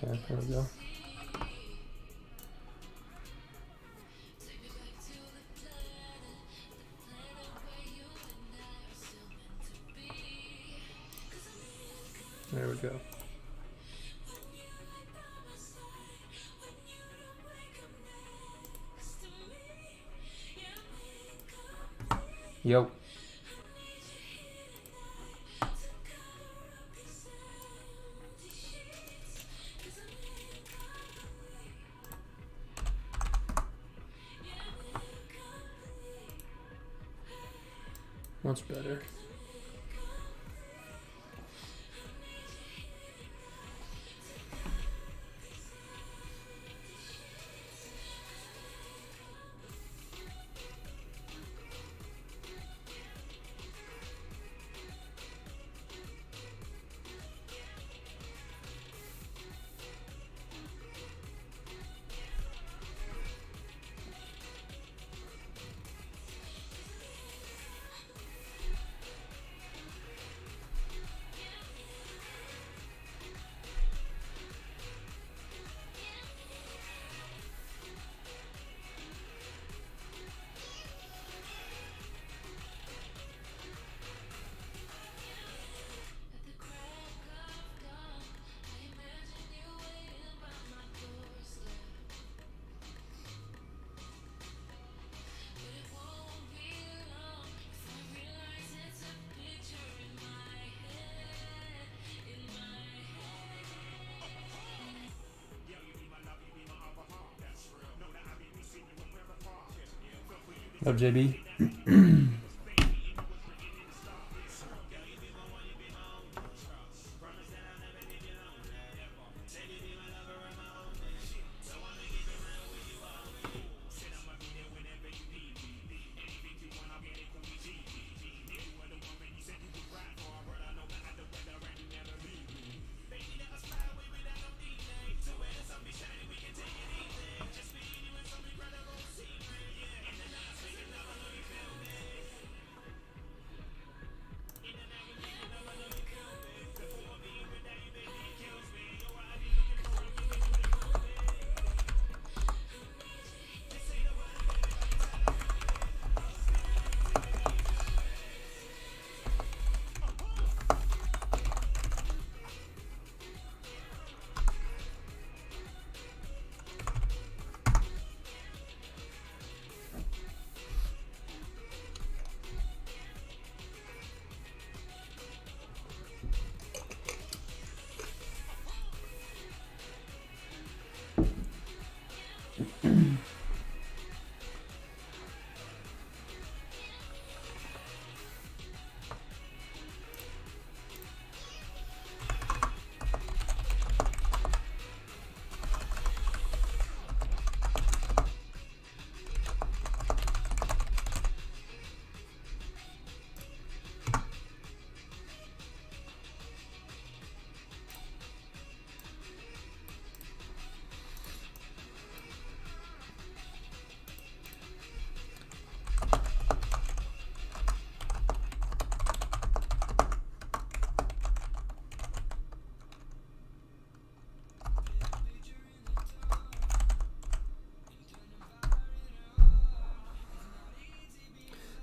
Okay, there we go. There we go. Yo. Much better. What up, JB?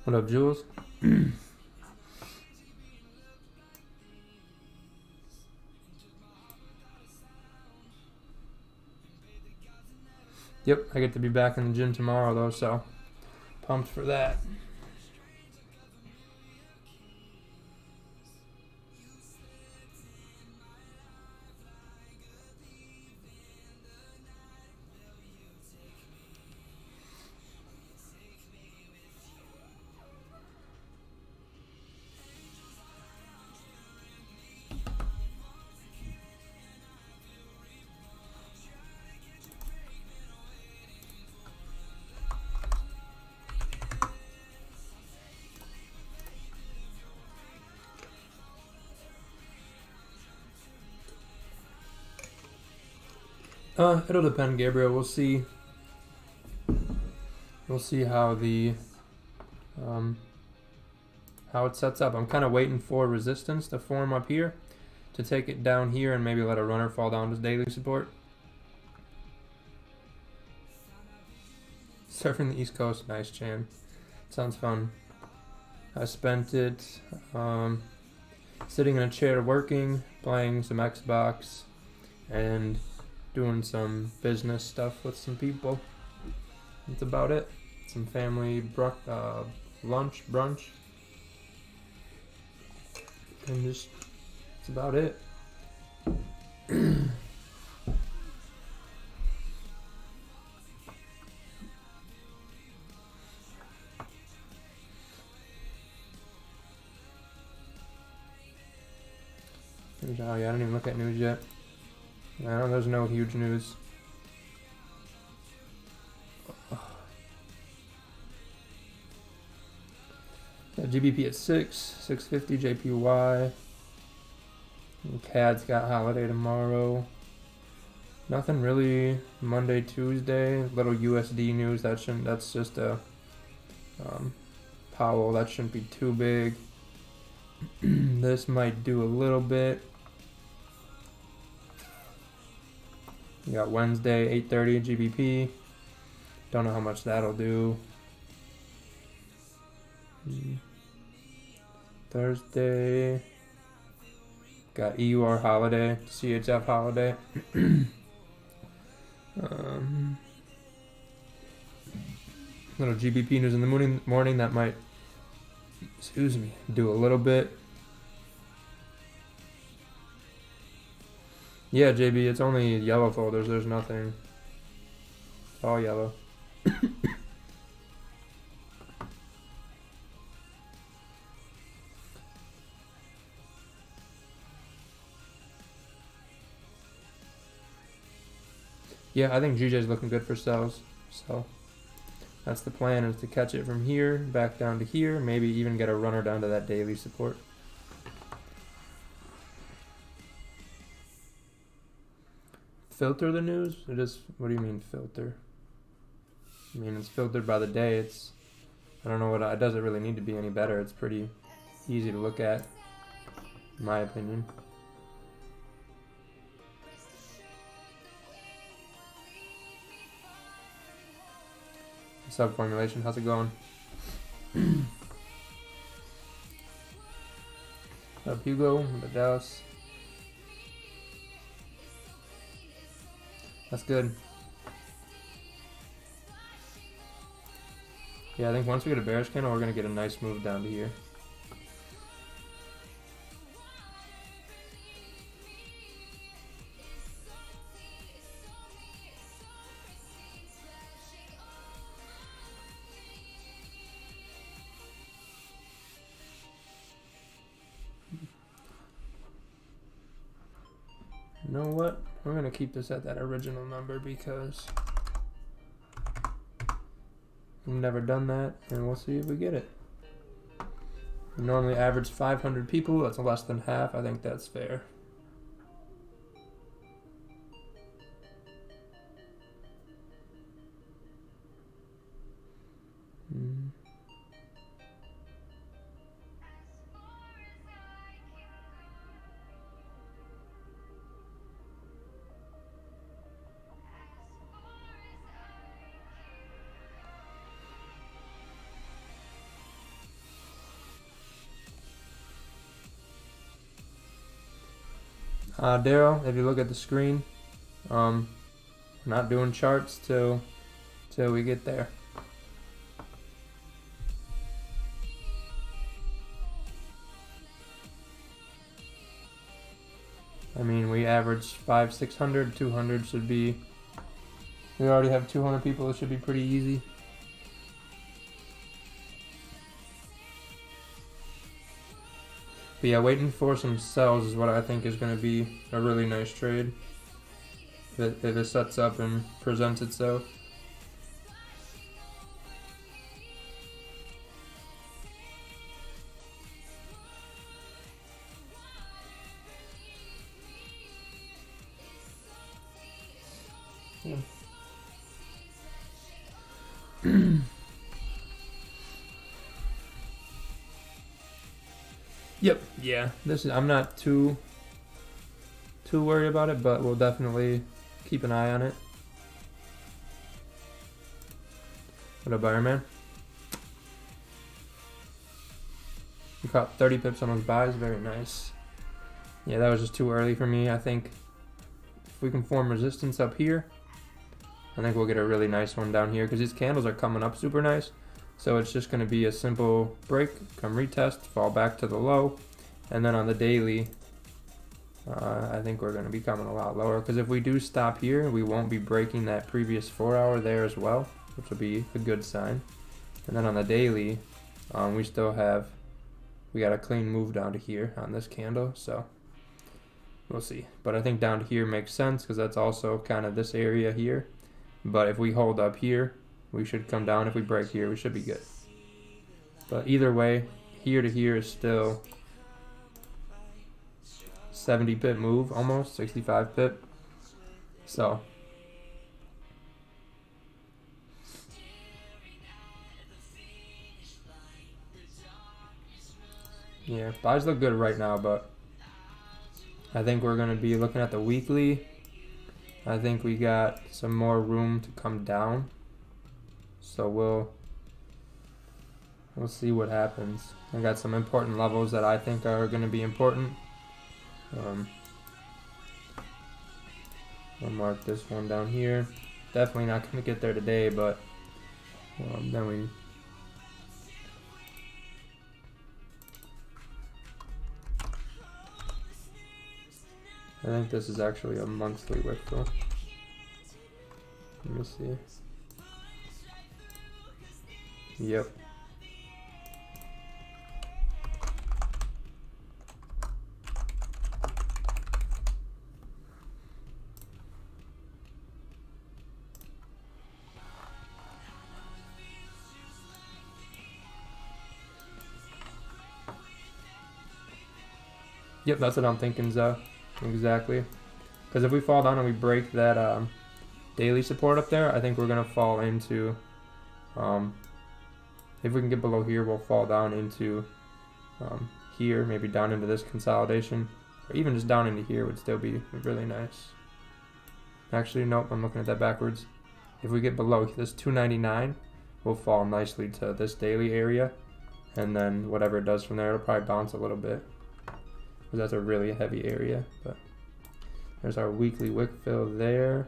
What up, Jules? Yep, I get to be back in the gym tomorrow though, so pumped for that. It'll depend, Gabriel. We'll see. We'll see how the how it sets up. I'm kind of waiting for resistance to form up here, to take it down here and maybe let a runner fall down to daily support. Surfing the East Coast, nice, Chan. Sounds fun. I spent it sitting in a chair working, playing some Xbox, and doing some business stuff with some people. That's about it. Some family lunch, brunch, and just that's about it. Oh yeah, I didn't even look at news yet. No, there's no huge news. GBP at 650 JPY. And CAD's got holiday tomorrow. Nothing really Monday, Tuesday. Little USD news. That's just a Powell. That shouldn't be too big. This might do a little bit. You got Wednesday, 8:30 GBP. Don't know how much that'll do. Thursday. Got EUR holiday, CHF holiday. Little GBP news in the morning that might, do a little bit. Yeah, JB, it's only yellow folders. There's nothing. It's all yellow. Yeah, I think GJ's looking good for sells. So that's the plan, is to catch it from here, back down to here, maybe even get a runner down to that daily support. Filter the news? It is. What do you mean filter? I mean, it's filtered by the day. I don't know it doesn't really need to be any better. It's pretty easy to look at, in my opinion. Sub formulation, how's it going? Up Hugo, Dallas. That's good. Yeah, I think once we get a bearish candle, we're gonna get a nice move down to here. You know what? We're going to keep this at that original number because we've never done that, and we'll see if we get it. We normally average 500 people. That's less than half. I think that's fair. Daryl, if you look at the screen, we're not doing charts till we get there. I mean, we average 500, 600, 200 should be. We already have 200 people. It should be pretty easy. But yeah, waiting for some sells is what I think is going to be a really nice trade. If it sets up and presents itself. Yeah. Yep. Yeah. I'm not too too worried about it, but we'll definitely keep an eye on it. What up, Iron Man? We caught 30 pips on those buys, very nice. Yeah, that was just too early for me. I think if we can form resistance up here, I think we'll get a really nice one down here because these candles are coming up super nice. So it's just going to be a simple break, come retest, fall back to the low, and then on the daily, I think we're going to be coming a lot lower because if we do stop here, we won't be breaking that previous 4 hour there as well, which will be a good sign. And then on the daily, we got a clean move down to here on this candle, so we'll see. But I think down to here makes sense because that's also kind of this area here. But if we hold up here, we should come down. If we break here, we should be good. But either way, here to here is still 70 pip move, almost 65 pip. So yeah, buys look good right now, but I think we're going to be looking at the weekly. I think we got some more room to come down. So we'll see what happens. I got some important levels that I think are going to be important. I'll mark this one down here. Definitely not going to get there today, but then I think this is actually a monthly wick though. Let me see. Yep. Yep, that's what I'm thinking, Zoe. Exactly. Because if we fall down and we break that daily support up there, I think we're going to fall into... if we can get below here, we'll fall down into here, maybe down into this consolidation. Or even just down into here would still be really nice. Actually, nope, I'm looking at that backwards. If we get below this 299, we'll fall nicely to this daily area. And then whatever it does from there, it'll probably bounce a little bit. Because that's a really heavy area. But there's our weekly wick fill there.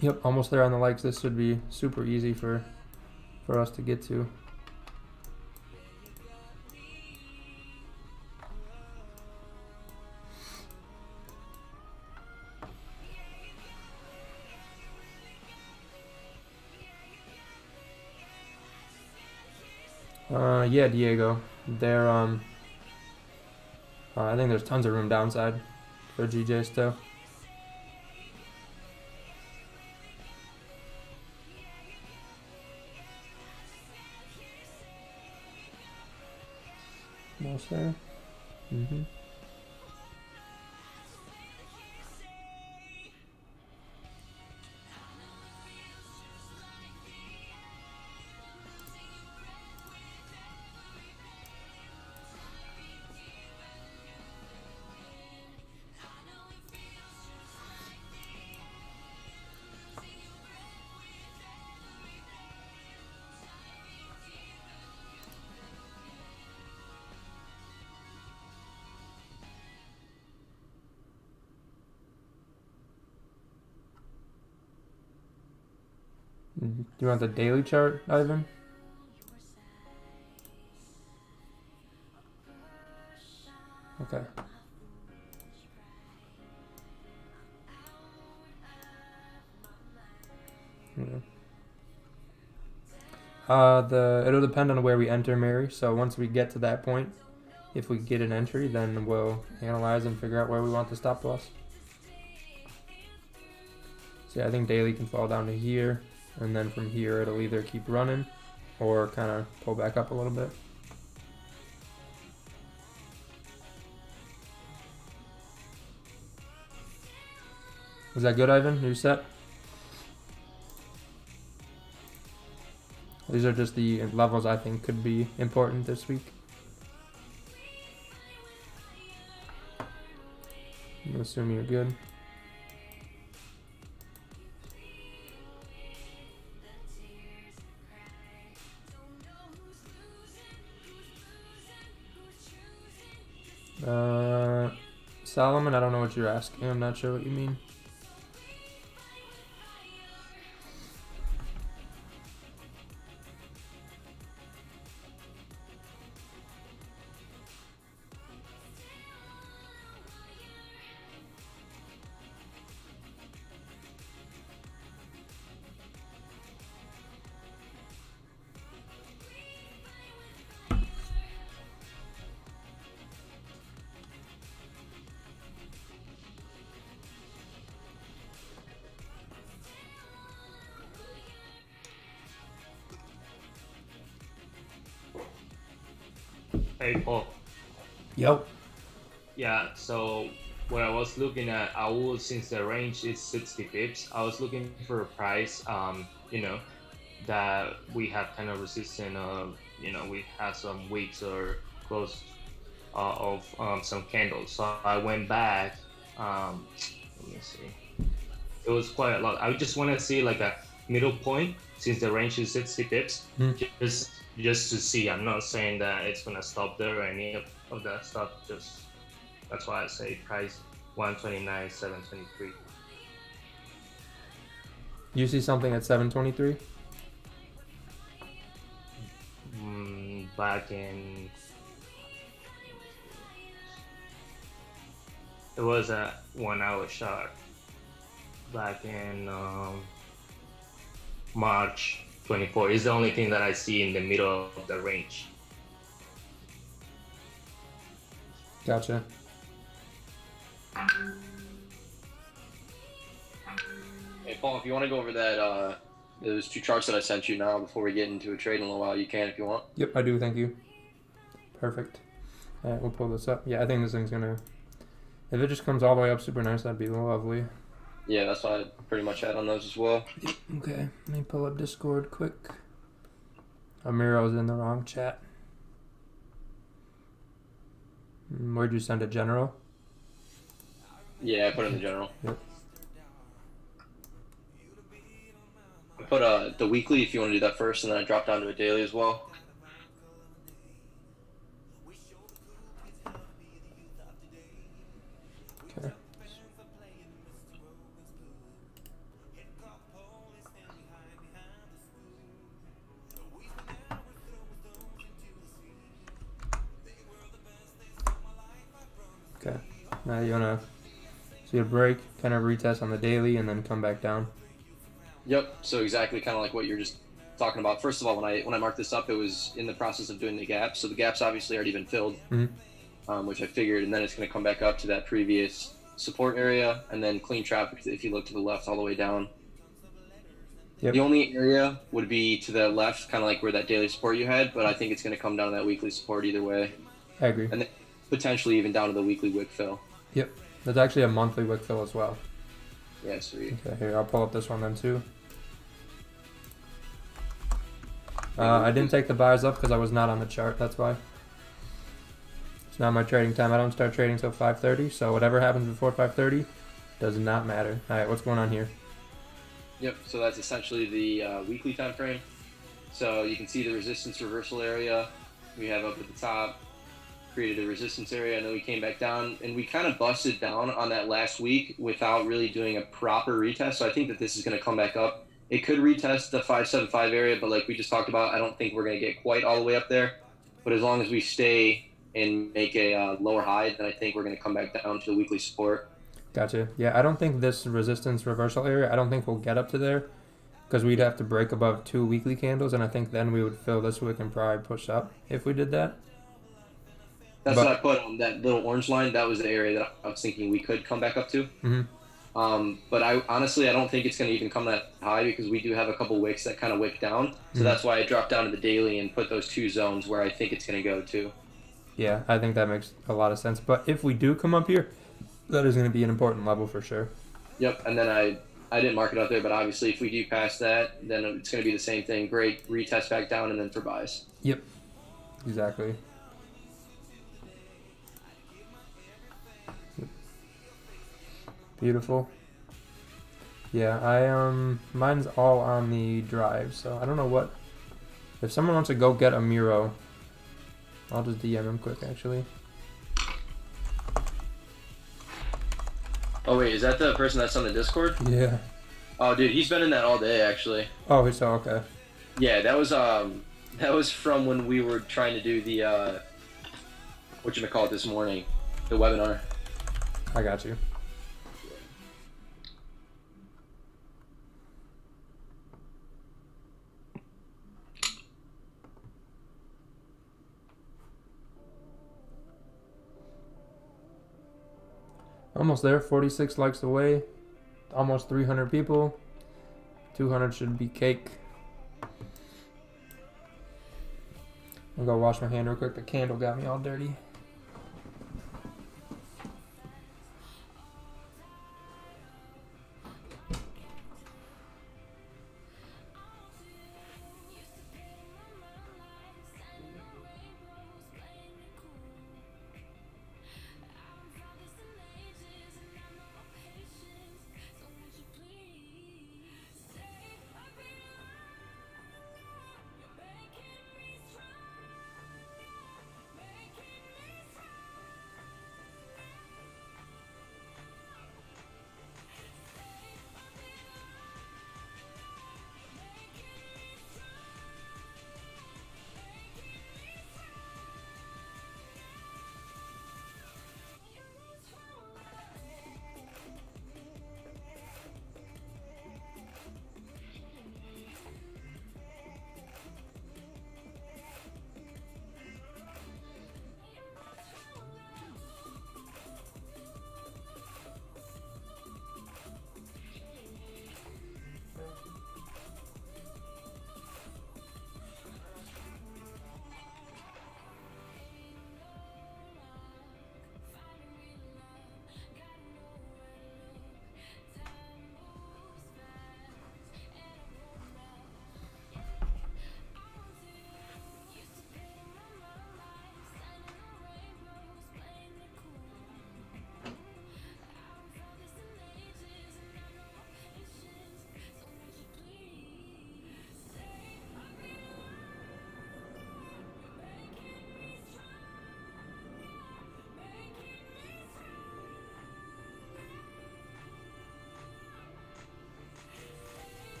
Yep, almost there on the likes. This should be super easy for us to get to. Yeah, Diego. They're I think there's tons of room downside for GJ still. Almost there. Do you want the daily chart, Ivan? Okay. It'll depend on where we enter, Mary. So once we get to that point, if we get an entry, then we'll analyze and figure out where we want the stop loss. So yeah, I think daily can fall down to here, and then from here it'll either keep running or kind of pull back up a little bit. Is that good, Ivan? You set? These are just the levels I think could be important this week. I'm assuming you're good. Solomon, I don't know what you're asking. I'm not sure what you mean. Hey Paul. Yep. Yeah, so when I was looking at AU, since the range is 60 pips, I was looking for a price, that we have kind of resistant, we have some wicks or close of some candles. So I went back, let me see. It was quite a lot. I just want to see like a middle point since the range is 60 pips, just just to see. I'm not saying that it's gonna stop there or any of that stuff. Just that's why I say price 129, 723. You see something at 723? Back in it was a 1 hour shot back in March 24 is the only thing that I see in the middle of the range. Gotcha. Hey Paul, if you want to go over that, those two charts that I sent you now before we get into a trade in a little while, you can if you want. Yep, I do. Thank you. Perfect. Alright, we'll pull this up. Yeah, I think this thing's gonna. If it just comes all the way up super nice, that'd be lovely. Yeah, that's what I pretty much had on those as well. Okay, let me pull up Discord quick. Amiro's in the wrong chat. Where'd you send it, General? Yeah, I put it in the general. Yep. I put the weekly if you want to do that first, and then I drop down to a daily as well. Okay. Okay. Now you wanna see a break, kind of retest on the daily, and then come back down. Yep. So exactly, kind of like what you're just talking about. First of all, when I marked this up, it was in the process of doing the gap. So the gap's obviously already been filled, which I figured, and then it's going to come back up to that previous support area, and then clean traffic if you look to the left all the way down. Yep. The only area would be to the left, kind of like where that daily support you had, but I think it's going to come down to that weekly support either way. I agree. And then potentially even down to the weekly wick fill. Yep. There's actually a monthly wick fill as well. Yeah, sweet. Okay, here, I'll pull up this one then too. I didn't take the buys up because I was not on the chart, that's why. It's not my trading time. I don't start trading till 5:30, so whatever happens before 5:30 does not matter. Alright, what's going on here? Yep, so that's essentially the weekly time frame. So you can see the resistance reversal area we have up at the top, created a resistance area, and then we came back down, and we kind of busted down on that last week without really doing a proper retest. So I think that this is going to come back up. It could retest the 575 area, but like we just talked about, I don't think we're going to get quite all the way up there. But as long as we stay and make a lower high, then I think we're going to come back down to the weekly support. Gotcha. Yeah, I don't think this resistance reversal area, I don't think we'll get up to there because we'd have to break above 2 weekly candles, and I think then we would fill this wick and probably push up if we did that. That's what I put on that little orange line. That was the area that I was thinking we could come back up to. But I honestly, I don't think it's going to even come that high because we do have a couple wicks that kind of wick down. So that's why I dropped down to the daily and put those two zones where I think it's going to go to. Yeah, I think that makes a lot of sense. But if we do come up here, that is going to be an important level for sure. Yep, and then I didn't mark it up there, but obviously if we do pass that, then it's going to be the same thing. Great, retest back down and then for buys. Yep, exactly. Beautiful. Yeah, mine's all on the drive, so I don't know what. If someone wants to go get a Miro, I'll just DM him quick, actually. Oh wait, is that the person that's on the Discord? Yeah. Oh dude, he's been in that all day actually. Oh, it's okay. Yeah, that was from when we were trying to do the whatchamacallit this morning, the webinar. I got you. Almost there, 46 likes away. Almost 300 people. 200 should be cake. I'll go wash my hand real quick. The candle got me all dirty.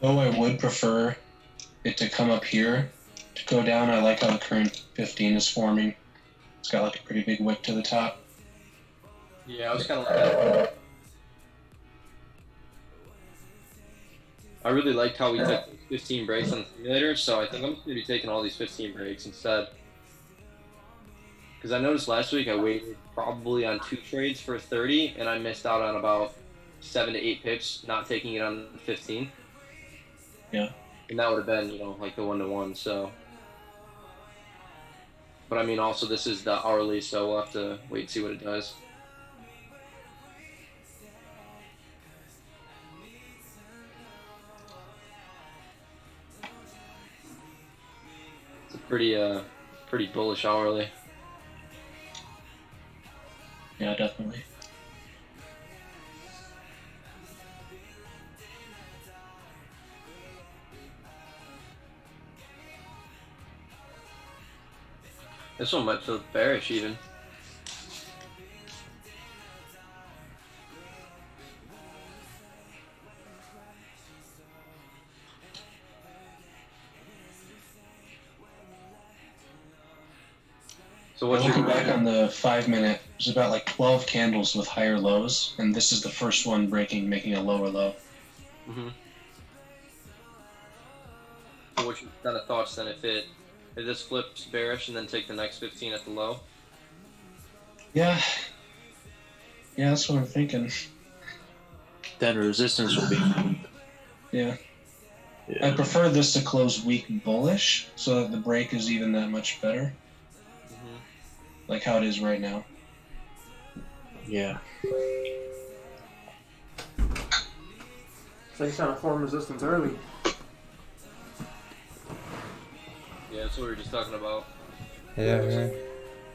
Though I would prefer it to come up here to go down, I like how the current 15 is forming. It's got like a pretty big wick to the top. Yeah, I was kind of like that. I really liked how we took 15 breaks on the simulator, so I think I'm just going to be taking all these 15 breaks instead. Because I noticed last week I waited probably on 2 trades for 30, and I missed out on about 7 to 8 pips not taking it on 15. Yeah. And that would have been, like the 1-to-1, so. But I mean, also, this is the hourly, so we'll have to wait and see what it does. pretty bullish hourly. Yeah, definitely. This one might feel bearish even. So what's your Looking back on the 5-minute, there's about like 12 candles with higher lows, and this is the first one breaking, making a lower low. Mm-hmm. So what's your kind of thoughts then if this flips bearish and then take the next 15 at the low? Yeah. Yeah, that's what I'm thinking. Then resistance will be. Yeah. Yeah. I prefer this to close weak bullish, so that the break is even that much better. Mm-hmm. Like how it is right now. Yeah. So he's trying to form resistance early. Yeah, that's what we were just talking about. Yeah.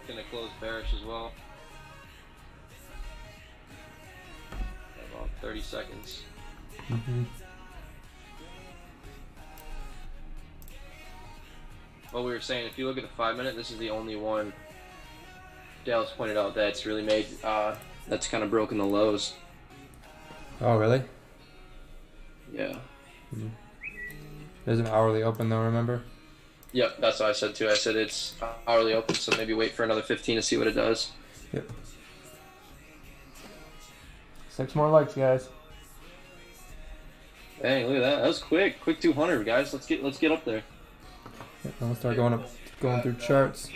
Gonna close bearish as well. About 30 seconds. Mm-hmm. Well, we were saying, if you look at the 5-minute, this is the only one Dallas pointed out that's really made, that's kind of broken the lows. Oh, really? Yeah. There's an hourly open though, remember? Yep, that's what I said too. I said it's hourly open, so maybe wait for another 15 to see what it does. Yep. 6 more likes, guys. Dang, look at that. That was quick. Quick 200, guys. Let's get up there. Yep, I'll start going through charts.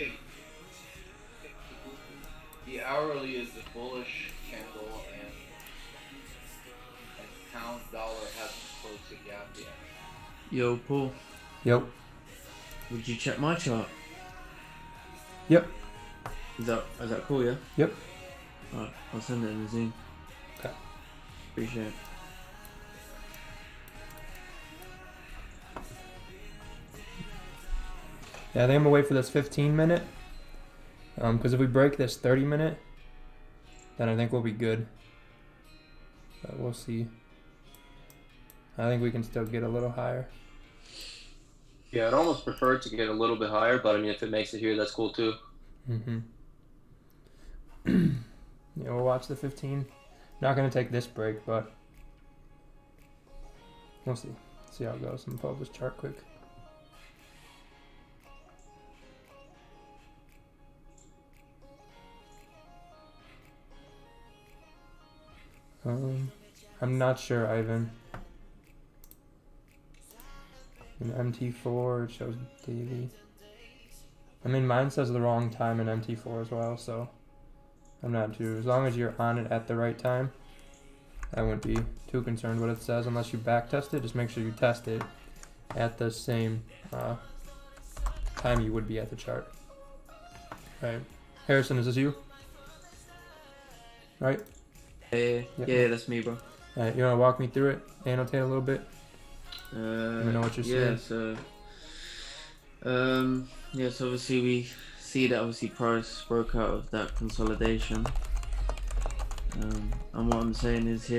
The hourly is the bullish candle, and pound dollar hasn't closed the gap yet. Yo, Paul, Yep. would you check my chart? Yep. Is that cool? Yeah. Yep. Alright, I'll send it in the Zoom. Okay. Appreciate it. Yeah, I think I'm gonna wait for this 15-minute. Because if we break this 30-minute, then I think we'll be good. But we'll see. I think we can still get a little higher. Yeah, I'd almost prefer it to get a little bit higher, but I mean, if it makes it here, that's cool too. Mm-hmm. Yeah, we'll watch the 15. Not gonna take this break, but we'll see. See how it goes. I'm gonna pull up this chart quick. I'm not sure, Ivan. In MT4, it shows daily. I mean, mine says the wrong time in MT4 as well, so I'm not too. As long as you're on it at the right time, I wouldn't be too concerned what it says unless you back test it. Just make sure you test it at the same time you would be at the chart. Right. Harrison, is this you? Right? Yeah, Yep. yeah, that's me, bro. Alright, you want to walk me through it? Annotate a little bit? Let me know what you're yeah, seeing. so, so obviously we see that obviously price broke out of that consolidation. And what I'm saying is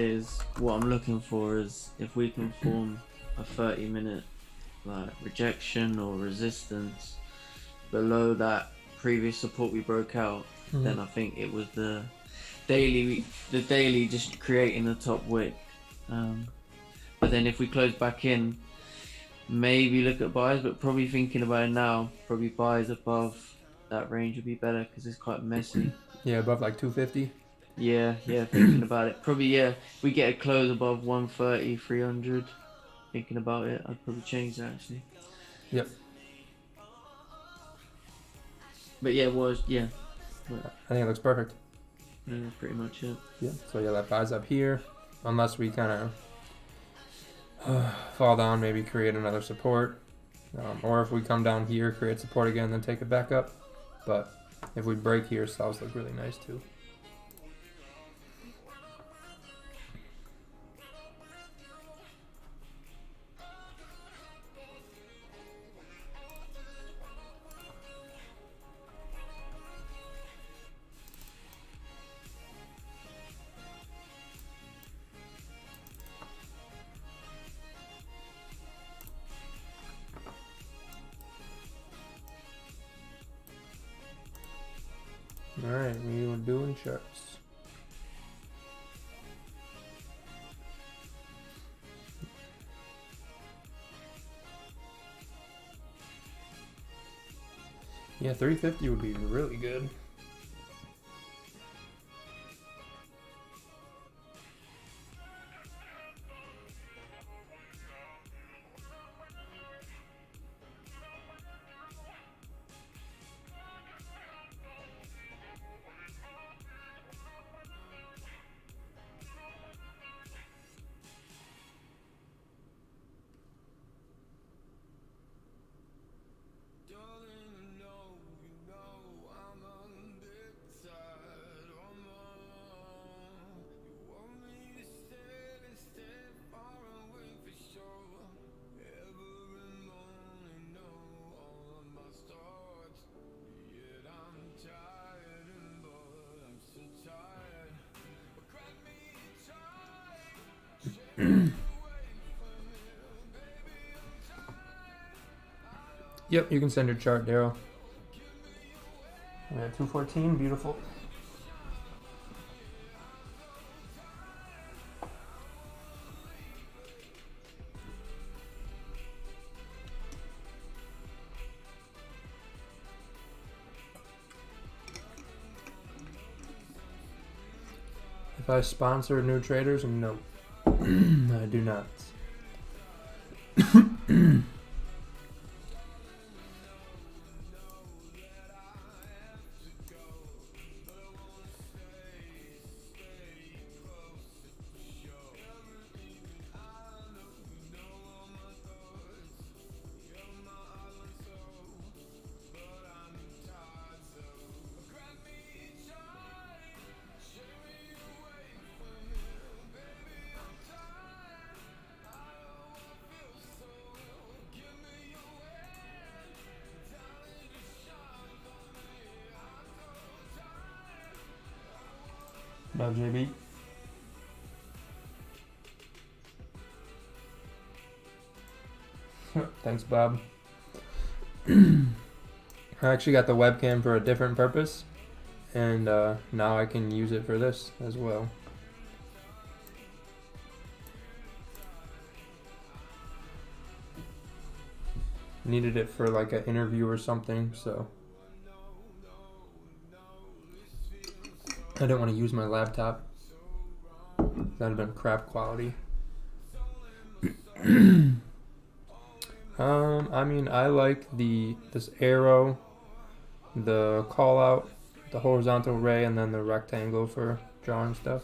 what I'm looking for is if we can form a 30-minute like rejection or resistance below that previous support we broke out, then I think it was the daily just creating the top wick. But then if we close back in, maybe look at buys, but probably thinking about it now, probably buys above that range would be better because it's quite messy. Yeah, above like 250. Yeah, thinking about it. Probably, yeah, we get a close above 130, 300. Thinking about it, I'd probably change that actually. Yep. But yeah, I think it looks perfect. that's pretty much it. Yeah. So yeah, that buys up here, unless we kind of fall down, maybe create another support, or if we come down here, create support again, then take it back up. But if we break here, sells look really nice too. We were doing charts. Yeah, 350 would be really good. Yep, you can send your chart, Daryl. Yeah, 214, beautiful. If I sponsor new traders, no. I do not. No, JB. Thanks, Bob. I actually got the webcam for a different purpose, and now I can use it for this as well. Needed it for like an interview or something, so I didn't want to use my laptop. That'd have been crap quality. I mean, I like this arrow, the call out, the horizontal ray, and then the rectangle for drawing stuff.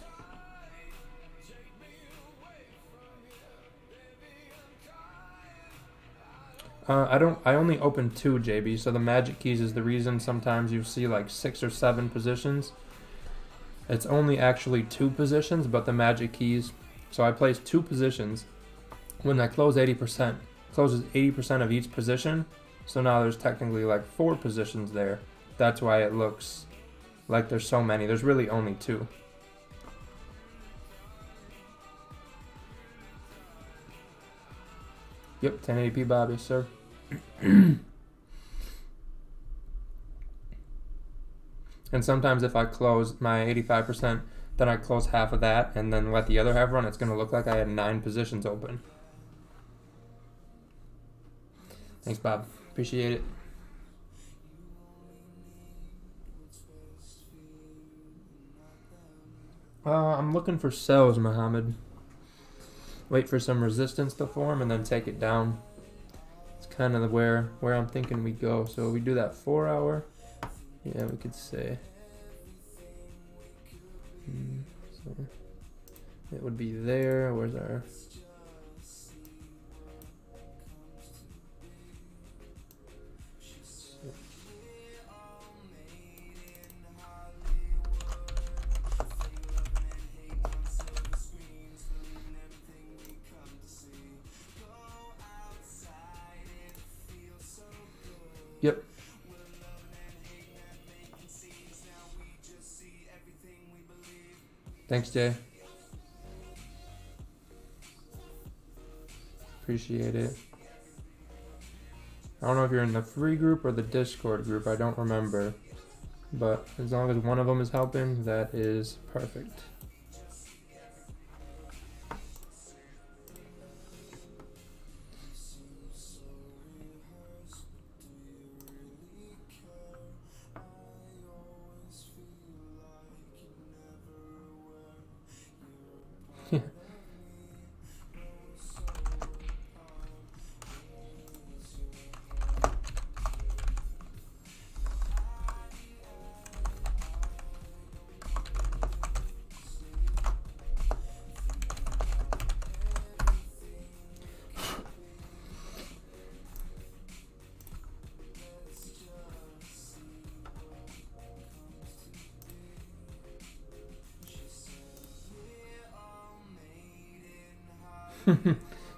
I only open 2, JB, so the magic keys is the reason sometimes you see like 6 or 7 positions. It's only actually 2 positions, but the magic keys. So I place 2 positions. When I close 80%, closes 80% of each position. So now there's technically like 4 positions there. That's why it looks like there's so many. There's really only 2. Yep, 1080p Bob, yes sir. And sometimes if I close my 85%, then I close half of that and then let the other half run, it's going to look like I had 9 positions open. Thanks, Bob. Appreciate it. I'm looking for sells, Muhammad. Wait for some resistance to form and then take it down. It's kind of where I'm thinking we go. So we do that 4 hour. Yeah, we could say. So it would be there. Where's our... Yep. Thanks, Jay. Appreciate it. I don't know if you're in the free group or the Discord group. I don't remember. but as long as one of them is helping, that is perfect.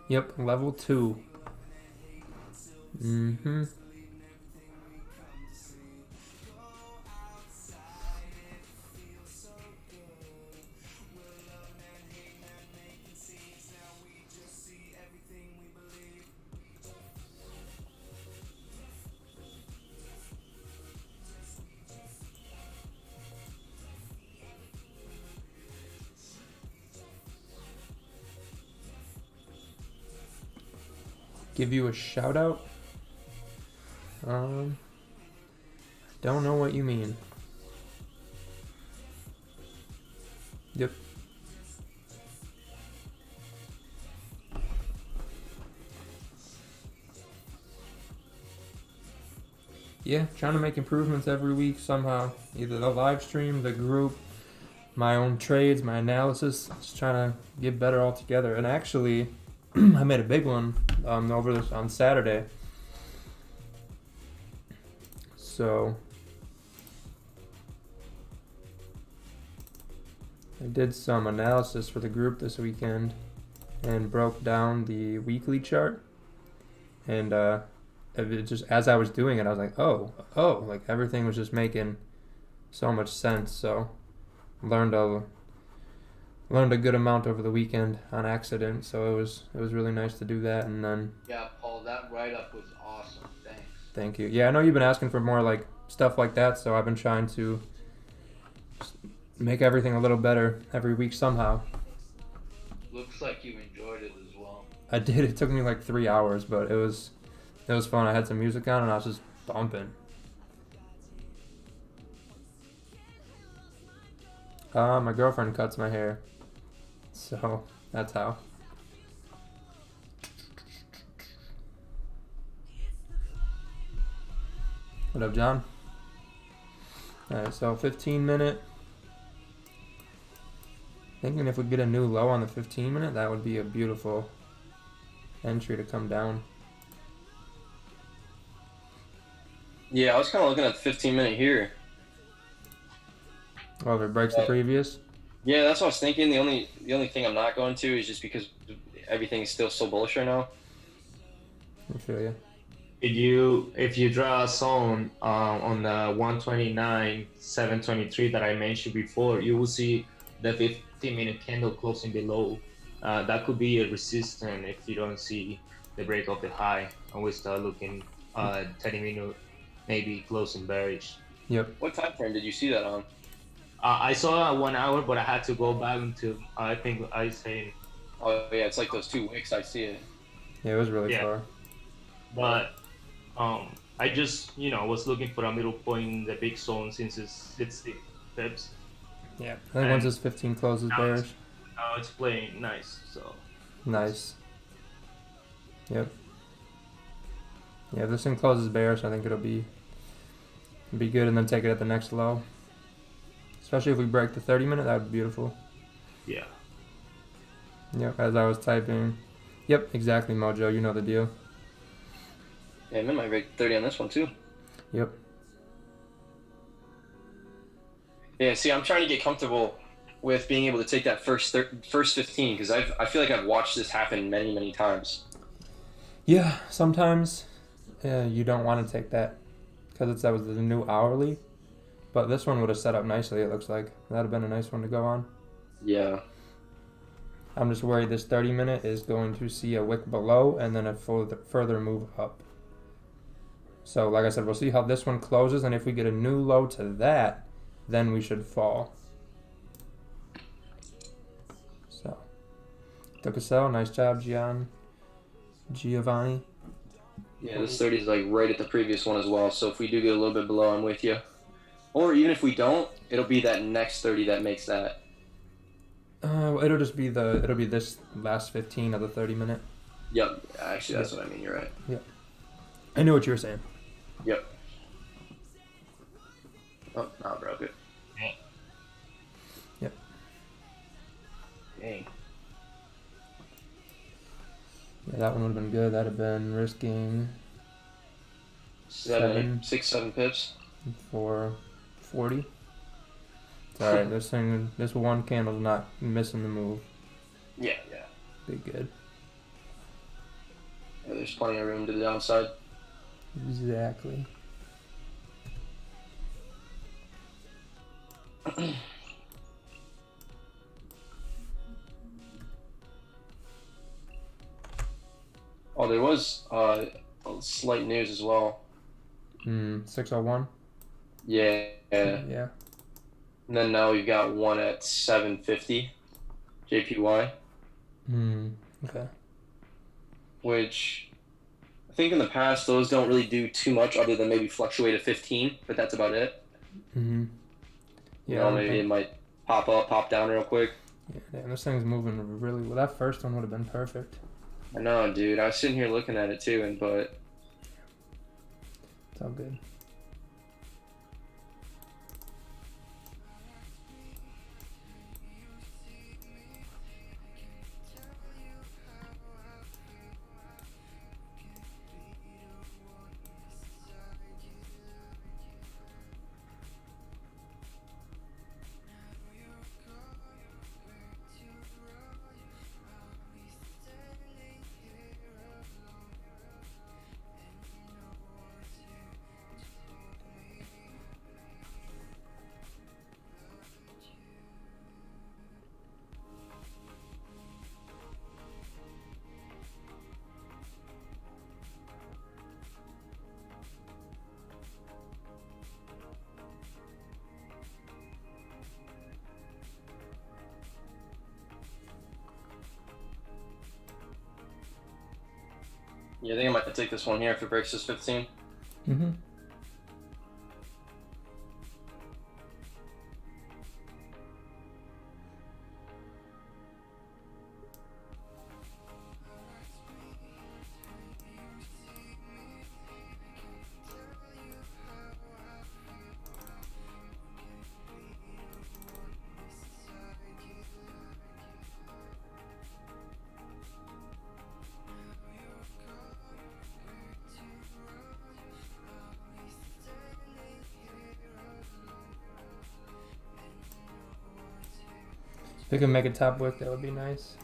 Yep, level 2. Mm-hmm. Give you a shout out? Don't know what you mean. Yep. Yeah, trying to make improvements every week somehow. Either the live stream, the group, my own trades, my analysis. Just trying to get better altogether. And actually, I made a big one over this on Saturday. So I did some analysis for the group this weekend and broke down the weekly chart. And it just as I was doing it, I was like, oh, like everything was just making so much sense. So learned a good amount over the weekend on accident. So it was really nice to do that. And then Yeah, Paul, that write-up was awesome. Thanks. thank you. Yeah, I know you've been asking for more like stuff like that, so I've been trying to make everything a little better every week somehow. Looks like you enjoyed it as well. I did. It took me like 3 hours, but it was fun. I had some music on and I was just bumping. My girlfriend cuts my hair, so that's how. What up, John? Alright, so 15-minute. Thinking if we get a new low on the 15-minute, that would be a beautiful entry to come down. Yeah, I was kind of looking at the 15-minute here. Oh, if it breaks the previous? Yeah, that's what I was thinking. The only thing I'm not going to is just because everything is still so bullish right now. I feel you. If you draw a zone on the 129.723 that I mentioned before, you will see the 15-minute candle closing below. That could be a resistance if you don't see the break of the high, and we start looking 30-minute maybe closing bearish. Yep. What time frame did you see that on? I saw 1 hour, but I had to go back into I think I say. Oh yeah, it's like those 2 wicks. I see it. Yeah, it was really far. But I just was looking for a middle point in the big zone since it's 60 pips. Yeah. I think once this 15 closes bearish. Now it's playing nice, so. Nice. Yep. Yeah, if this thing closes bearish, I think it'll be good, and then take it at the next low. Especially if we break the 30-minute, that would be beautiful. Yeah. Yep, as I was typing. Yep, exactly, Mojo. You know the deal. Yeah, I might break 30 on this one too. Yep. Yeah, see, I'm trying to get comfortable with being able to take that first 15 because I feel like I've watched this happen many, many times. Yeah, sometimes you don't want to take that because that was the new hourly. But this one would have set up nicely, it looks like. That would have been a nice one to go on. Yeah. I'm just worried this 30-minute is going to see a wick below and then a further move up. So like I said, we'll see how this one closes, and if we get a new low to that, then we should fall. So took a sell. Nice job, Giovanni. Yeah, this 30 is like right at the previous one as well. So if we do get a little bit below, I'm with you. Or even if we don't, it'll be that next 30 that makes that. It'll just be this last 15 of the 30-minute. Yep. Actually, that's what I mean. You're right. I knew what you were saying. Yep. Oh, no, I broke it. Yep. Dang. Yeah, that one would have been good. That'd have been risking 7, 6, 7 pips. for 40. It's alright. This one candle's not missing the move. Yeah. Be good. Yeah, there's plenty of room to the downside. Exactly. Oh, there was slight news as well. 601. Yeah. Yeah. And then now we've got one at 750 JPY, Okay. which I think in the past those don't really do too much other than maybe fluctuate at 15, but that's about it. Yeah. You know, maybe it might pop up, pop down real quick. Yeah, damn, this thing's moving really well. That first one would have been perfect. I know, dude. I was sitting here looking at it too, but It's all good. yeah, I think I might take this one here if it breaks this 15. If we can make a top wick, that would be nice.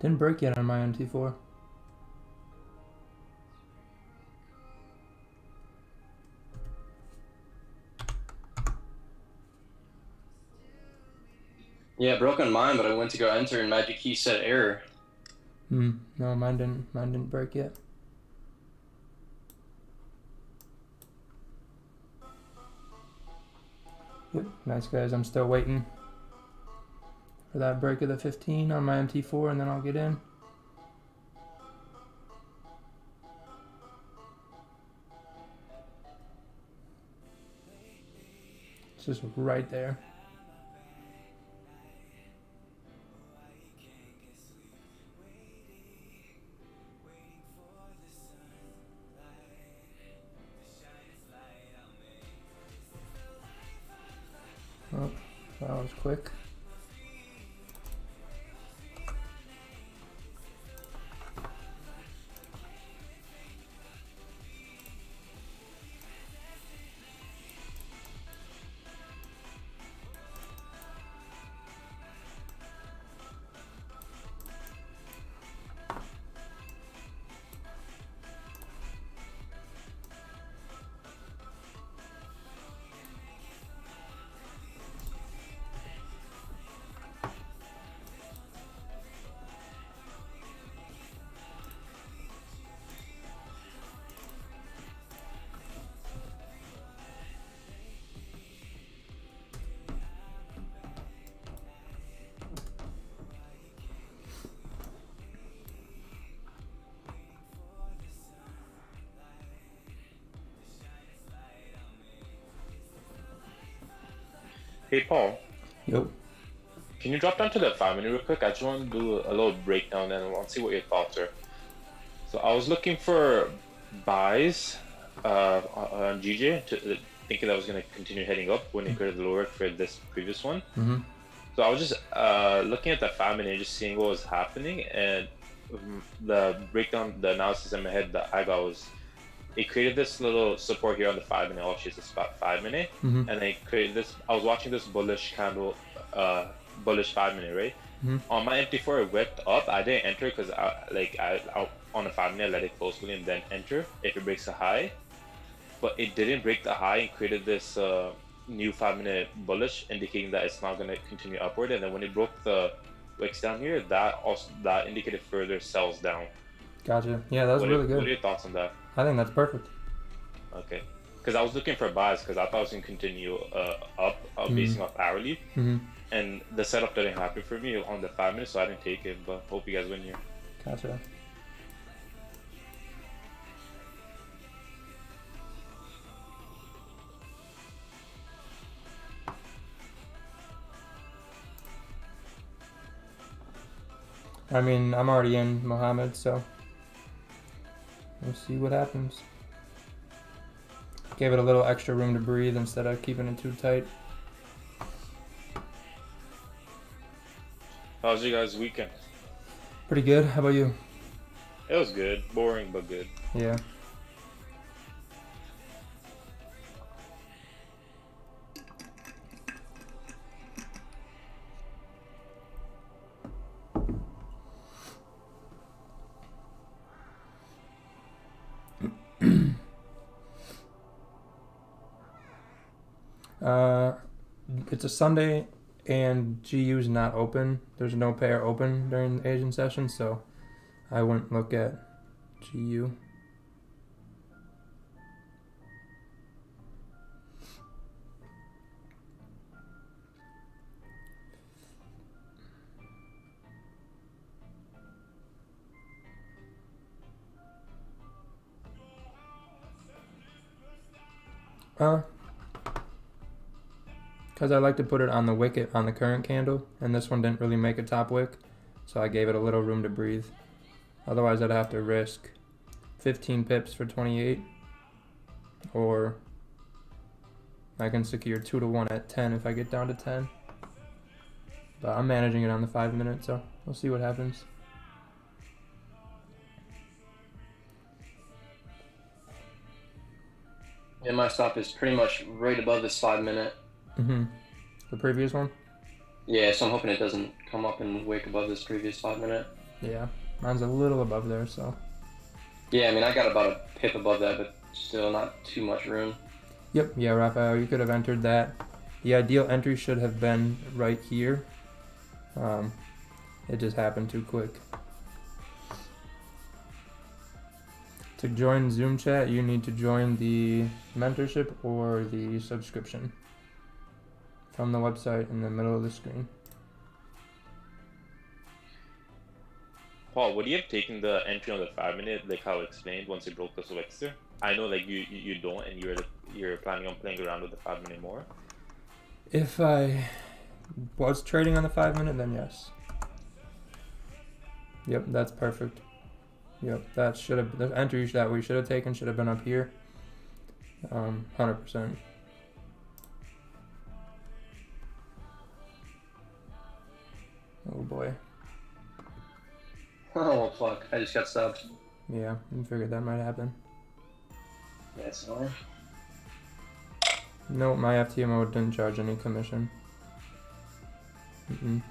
Didn't break yet on my MT4. Yeah, it broke on mine, but I went to go enter and Magic Key said error. No, mine didn't break yet. Yep, nice guys. I'm still waiting for that break of the 15 on my MT4, and then I'll get in. It's just right there. Oh, that was quick. Hey Paul, Yep. can you drop down to the 5 minute real quick? I just want to do a little breakdown and I want to see what your thoughts are. So I was looking for buys on GJ, thinking that I was going to continue heading up when it created the lower for this previous one. Mm-hmm. So I was just looking at the 5 minute and just seeing what was happening, and the breakdown, the analysis in my head that I got was it created this little support here on the 5 minute. Actually, it's about 5 minute, Mm-hmm. and it created this. I was watching this bullish candle, bullish 5 minute, right? Mm-hmm. On my MT4, it whipped up. I didn't enter because I on the 5 minute, let it close fully and then enter if it breaks a high. But it didn't break the high and created this new 5 minute bullish, indicating that it's not going to continue upward. And then when it broke the wicks down here, that indicated further sells down. Gotcha. Yeah, that was really What are good. your thoughts on that? I think that's perfect. Okay, because I was looking for buys because I thought I was going to continue up, basing off hourly. Mm-hmm. And the setup didn't happen for me on the 5 minutes, so I didn't take it. But hope you guys win here. Gotcha. I mean, I'm already in Mohammed, so we'll see what happens. Gave it a little extra room to breathe instead of keeping it too tight. How was your guys' weekend? Pretty good. How about you? It was good, boring but good. Yeah. It's a Sunday and GU's not open. There's no pair open during the Asian session, so I wouldn't look at GU. Because I like to put it on the wicket on the current candle, and this one didn't really make a top wick, so I gave it a little room to breathe. Otherwise, I'd have to risk 15 pips for 28, or I can secure 2 to 1 at 10 if I get down to 10. But I'm managing it on the 5 minute, so we'll see what happens. And my stop is pretty much right above this 5 minute. Mm-hmm. The previous one? Yeah, so I'm hoping it doesn't come up and wick above this previous 5 minute. Yeah, mine's a little above there, so. Yeah, I mean, I got about a pip above that, but still not too much room. Yep, yeah, Raphael, you could have entered that. The ideal entry should have been right here. It just happened too quick. To join Zoom chat, you need to join the mentorship or the subscription from the website in the middle of the screen. Paul, would you have taken the entry on the 5 minute, like how I explained, once it broke the Solexter? I know, like you don't, and you're planning on playing around with the 5 minute more. If I was trading on the 5 minute, then yes. Yep, that's perfect. Yep, that should have the entry that we should have taken should have been up here. 100%. boy. Oh, well, fuck. I just got subbed. Yeah, I figured that might happen. Yeah, it's annoying. No, my FTMO didn't charge any commission. Mm-mm.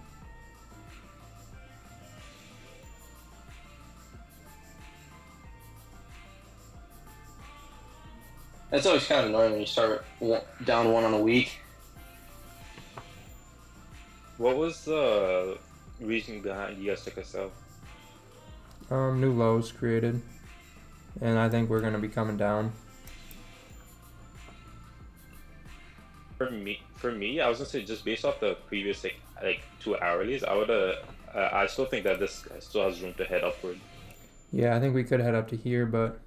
That's always kind of annoying when you start down one on a week. What was the reason behind you guys took us out? New lows created, and I think we're gonna be coming down. For me, I was gonna say just based off the previous like 2 hourlies, I would I still think that this still has room to head upward. Yeah, I think we could head up to here, but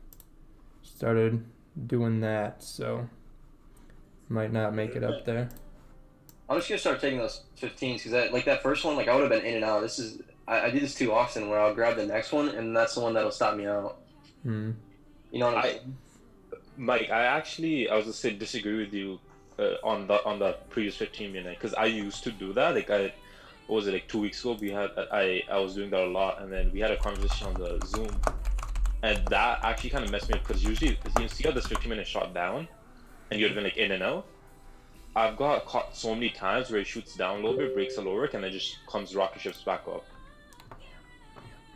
started doing that, so might not make it up there. I'm just gonna start taking those 15s because like that first one, like I would have been in and out. I do this too often where I'll grab the next one and that's the one that'll stop me out. Hmm. You know what I'm saying? Mike, I was gonna say disagree with you on the previous 15-minute because I used to do that. Like what was it, like 2 weeks ago? I was doing that a lot, and then we had a conversation on the Zoom, and that actually kind of messed me up because usually you see how this 15-minute shot down, and you'd been like in and out. I've got caught so many times where it shoots down a little bit, breaks a lower, and then just comes rocket ships back up.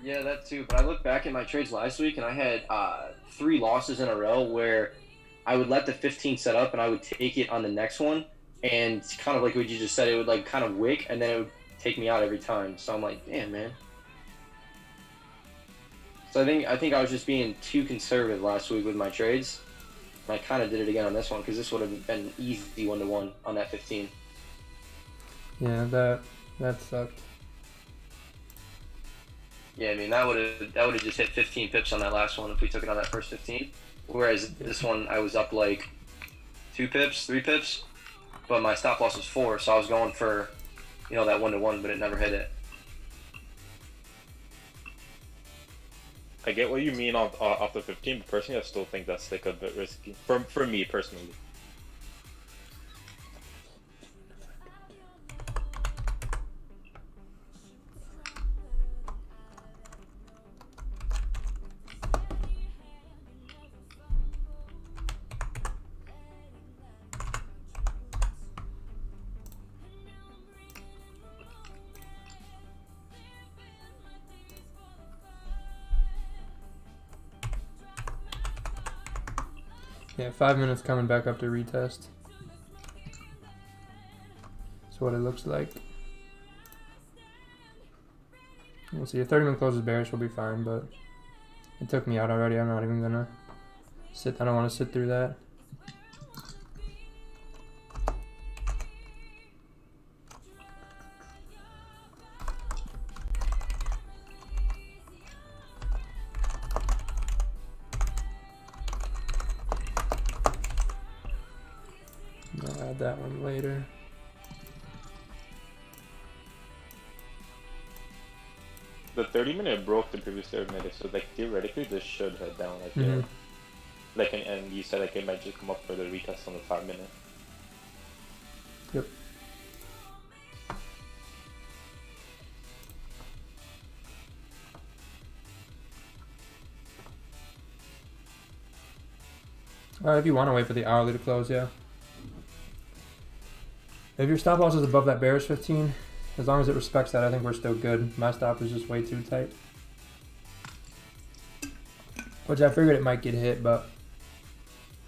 Yeah, that too. But I look back at my trades last week and I had 3 losses in a row where I would let the 15 set up and I would take it on the next one, and kind of like what you just said, it would like kind of wick and then it would take me out every time. So I'm like, damn, man. So I think I was just being too conservative last week with my trades. And I kind of did it again on this one because this would have been an easy 1-to-1 on that 15. Yeah, that sucked. Yeah, I mean that would have just hit 15 pips on that last one if we took it on that first 15. Whereas this one I was up like 2 pips, 3 pips, but my stop loss was 4, so I was going for, you know, that 1-to-1, but it never hit it. I get what you mean off the 15, but personally, I still think that's like a bit risky for me personally. Yeah, 5 minutes coming back up to retest. That's what it looks like. We'll see. If 30-minute closes bearish, we'll be fine, but it took me out already. I'm not even gonna sit. I don't want to sit through that. I'll add that one later. The 30-minute broke the previous 30-minute, so like theoretically this should head down like there. Like and you said like it might just come up for the retest on the 5-minute. Yep. If you want to wait for the hourly to close, yeah. If your stop loss is above that bearish 15, as long as it respects that, I think we're still good. My stop is just way too tight. Which I figured it might get hit, but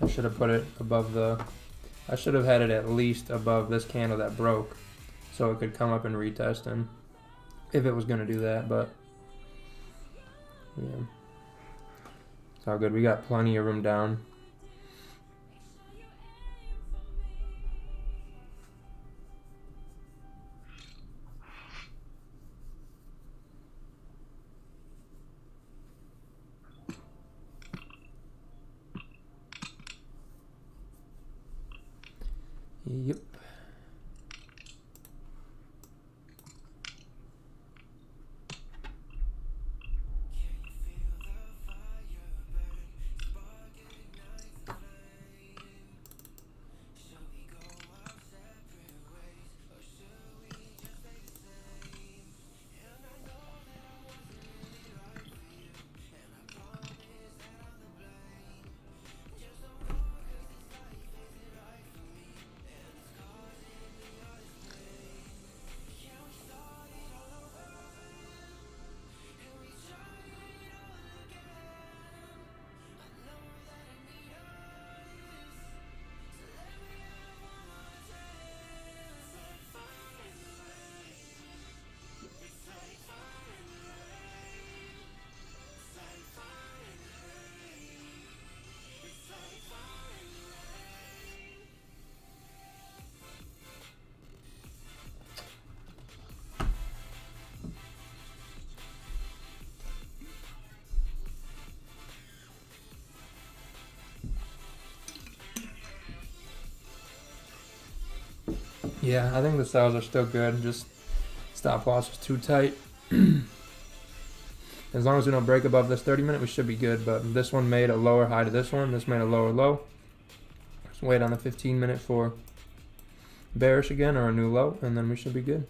I should have put it above the... I should have had it at least above this candle that broke, so it could come up and retest, and if it was going to do that, but yeah. It's all good. We got plenty of room down. Yep. Yeah, I think the sales are still good. Just stop loss was too tight. As long as we don't break above this 30-minute, we should be good. But this one made a lower high to this one. This made a lower low. Let's wait on the 15-minute for bearish again or a new low, and then we should be good.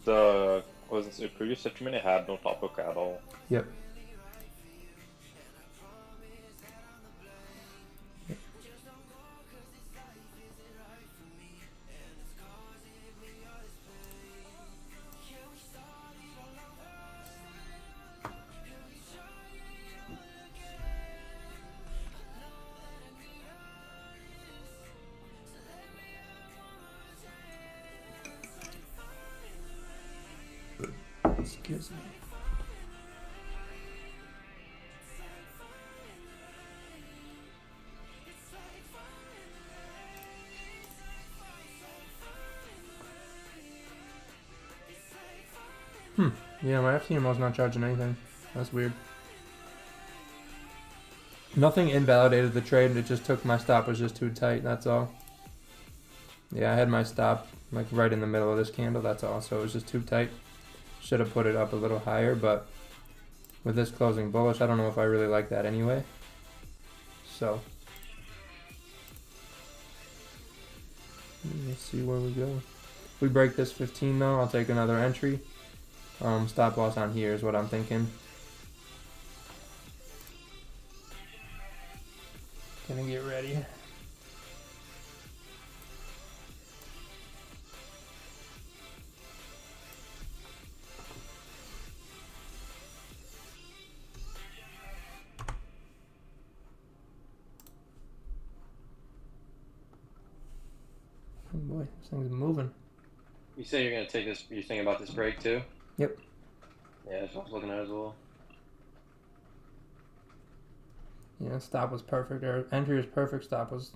The was the previous 50-minute had no top hook at all. Yep. Excuse me. Yeah, my FTMO is not charging anything. That's weird. Nothing invalidated the trade. It just took my stop was just too tight. That's all. Yeah, I had my stop like right in the middle of this candle. That's all. So it was just too tight. Should have put it up a little higher, but with this closing bullish, I don't know if I really like that anyway. So let's see where we go. If we break this 15 though, I'll take another entry. Stop loss on here is what I'm thinking. Gonna get ready. Oh boy, this thing's moving. You say you're gonna take this. You're thinking about this break too? Yep. Yeah, that's what I was looking at as well. Yeah, stop was perfect. Or entry was perfect. Stop was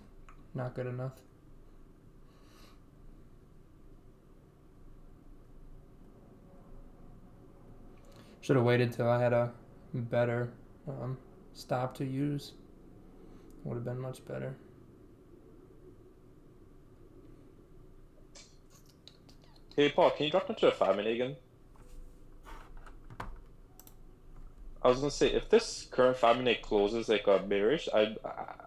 not good enough. Should have waited till I had a better stop to use. Would have been much better. Hey Paul, can you drop into a 5-minute again? I was gonna say if this current 5-minute closes like a bearish, I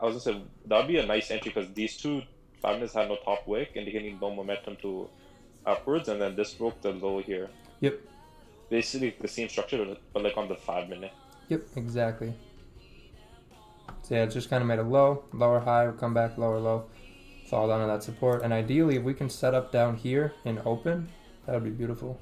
was gonna say that'd be a nice entry because these two 5-minutes had no top wick indicating no momentum to upwards, and then this broke the low here. Yep. Basically the same structure, but like on the 5-minute. Yep, exactly. So yeah, it just kind of made a low, lower high, we'll come back, lower low, fall down to that support. And ideally, if we can set up down here and open, that would be beautiful.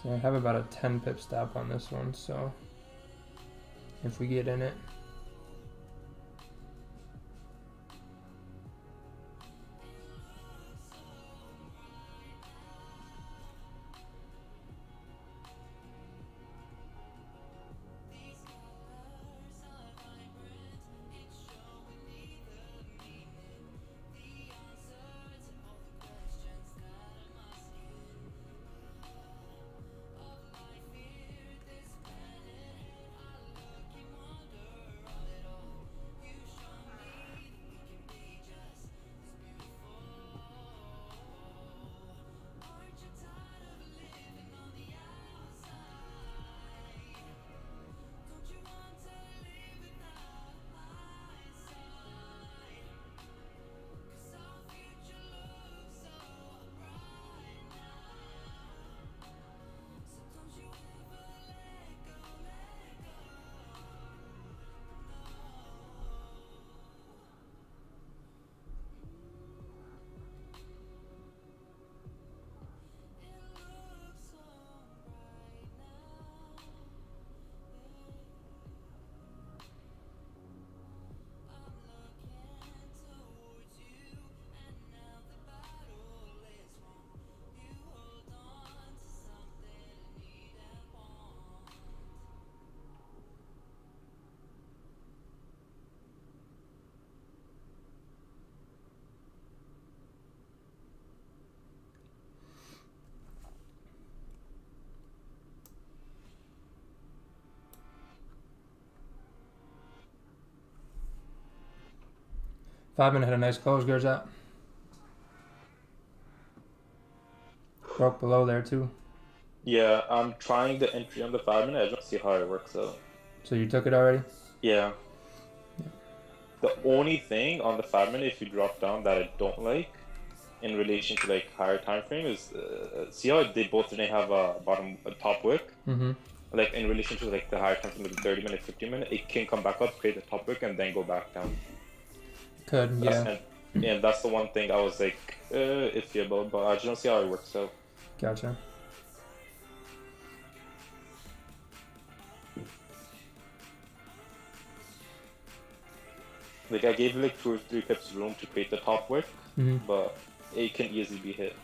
So I have about a 10 pip stop on this one, so if we get in it, 5 minute had a nice close. Gears out. Broke below there too. Yeah, I'm trying the entry on the 5 minute. I don't see how it works out. So you took it already? Yeah. The only thing on the 5 minute, if you drop down, that I don't like in relation to like higher time frame is see how they both didn't have a top wick. Mm-hmm. Like in relation to like the higher time frame, the 30 minute, 15 minute, it can come back up, create the top wick, and then go back down. Could, yeah. And that's the one thing I was like iffy about, but I just don't see how it works out. Gotcha. Like I gave it like 2 or 3 pips room to create the top wick, Mm-hmm. but it can easily be hit.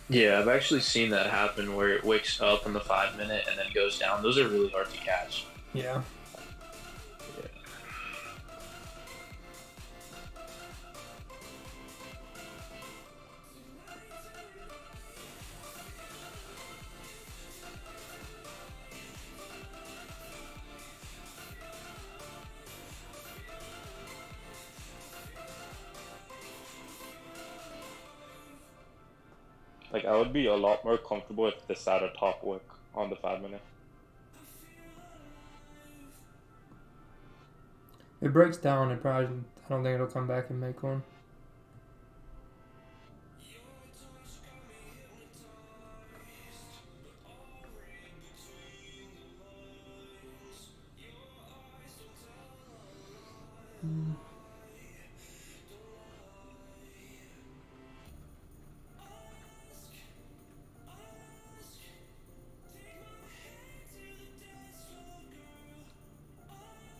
Yeah, I've actually seen that happen where it wicks up in the 5 minute and then goes down. Those are really hard to catch. Yeah. Like I would be a lot more comfortable if this had a top wick on the 5 minute. It breaks down. It probably. I don't think it'll come back and make one.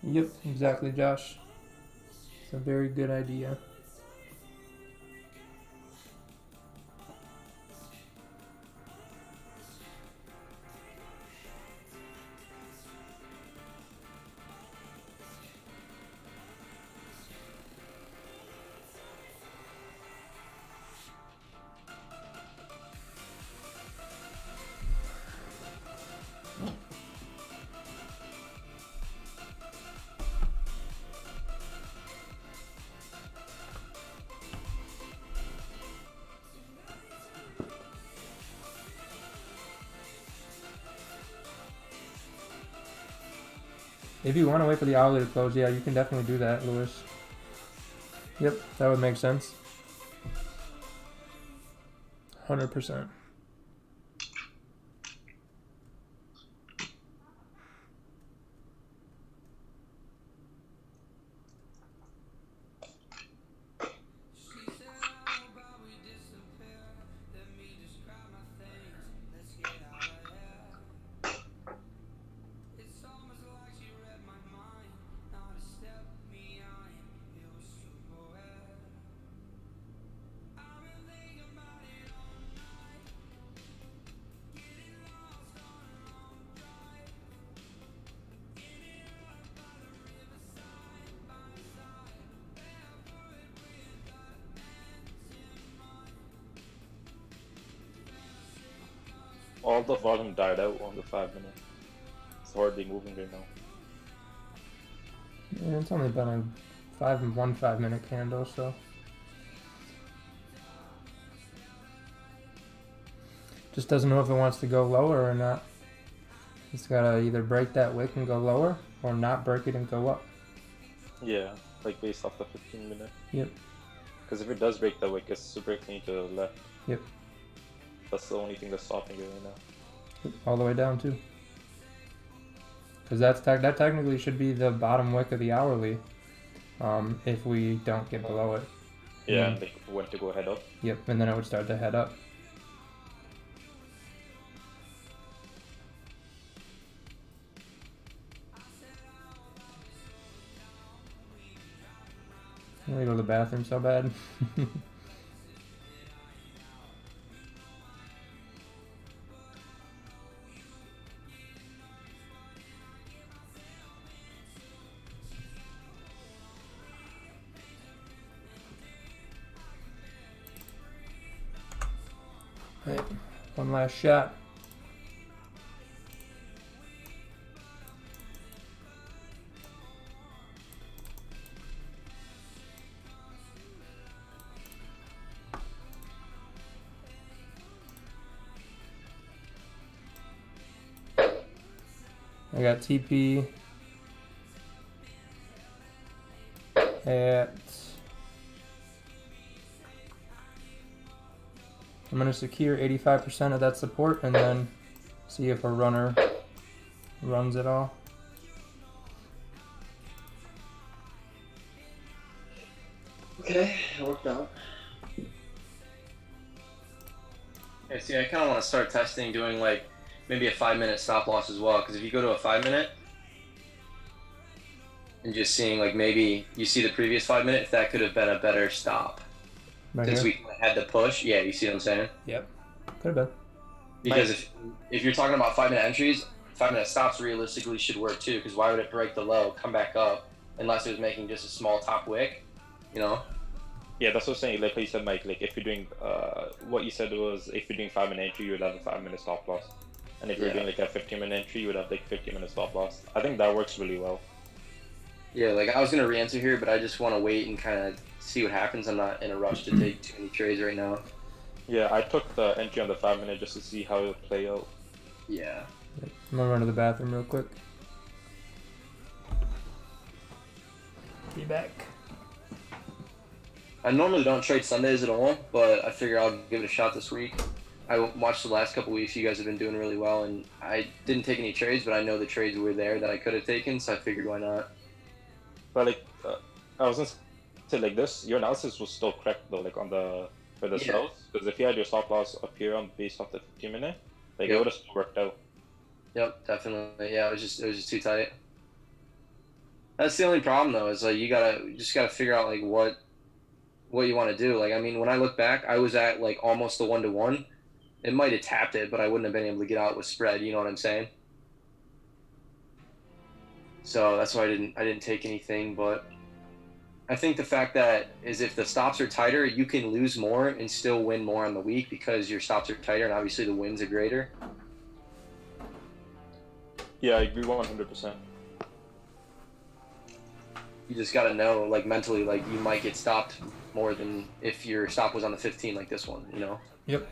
Yep, exactly, Josh. It's a very good idea. If you want to wait for the hourly to close, yeah, you can definitely do that, Lewis. Yep, that would make sense. 100%. All the volume died out on the 5 minute. It's hardly moving right now. Yeah, it's only been a 5 minute candle, so. Just doesn't know if it wants to go lower or not. It's gotta either break that wick and go lower, or not break it and go up. Yeah, like based off the 15 minute. Yep. Because if it does break the wick, it's super clean to the left. Yep. That's the only thing that's stopping it right now. All the way down too. Because that technically should be the bottom wick of the hourly, if we don't get below it. Yeah, and they went to go head up. Yep, and then it would start to head up. I want to go to the bathroom so bad. Right, one last shot. I got TP at. I'm going to secure 85% of that support and then see if a runner runs it all. Okay, it worked out. Yeah, see, I kind of want to start testing doing like maybe a 5-minute stop loss as well, because if you go to a 5-minute and just seeing like maybe you see the previous 5-minute, if that could have been a better stop. Right Since here. we had to push, yeah, you see what I'm saying? Yep. Could have been. Because if you're talking about 5-minute entries, 5-minute stops realistically should work too, because why would it break the low, come back up, unless it was making just a small top wick, you know? Yeah, that's what I'm saying. Like you said, Mike. Like if you're doing, what you said was if you're doing 5-minute entry, you would have a 5-minute stop loss, and if you're doing like a 15-minute entry, you would have like 15-minute stop loss. I think that works really well. Yeah, like I was gonna re-answer here, but I just want to wait and kind of see what happens. I'm not in a rush to take too many trades right now. Yeah, I took the entry on the 5-minute just to see how it would play out. Yeah. I'm gonna run to the bathroom real quick. Be back. I normally don't trade Sundays at all, but I figure I'll give it a shot this week. I watched the last couple weeks. You guys have been doing really well, and I didn't take any trades, but I know the trades were there that I could have taken, so I figured why not. But like, I was gonna say like this, your analysis was still correct though, like on the for the sells, because if you had your stop loss up here on based off the 15-minute, like it would have still worked out. Yep, definitely. Yeah, it was just too tight. That's the only problem though, is like you just gotta figure out like what you want to do. Like I mean, when I look back, I was at like almost the 1-to-1. It might have tapped it, but I wouldn't have been able to get out with spread. You know what I'm saying? So that's why I didn't take anything. But I think the fact that is if the stops are tighter, you can lose more and still win more on the week because your stops are tighter and obviously the wins are greater. Yeah, I agree 100%. You just got to know, like mentally, like you might get stopped more than if your stop was on the 15 like this one, you know? Yep.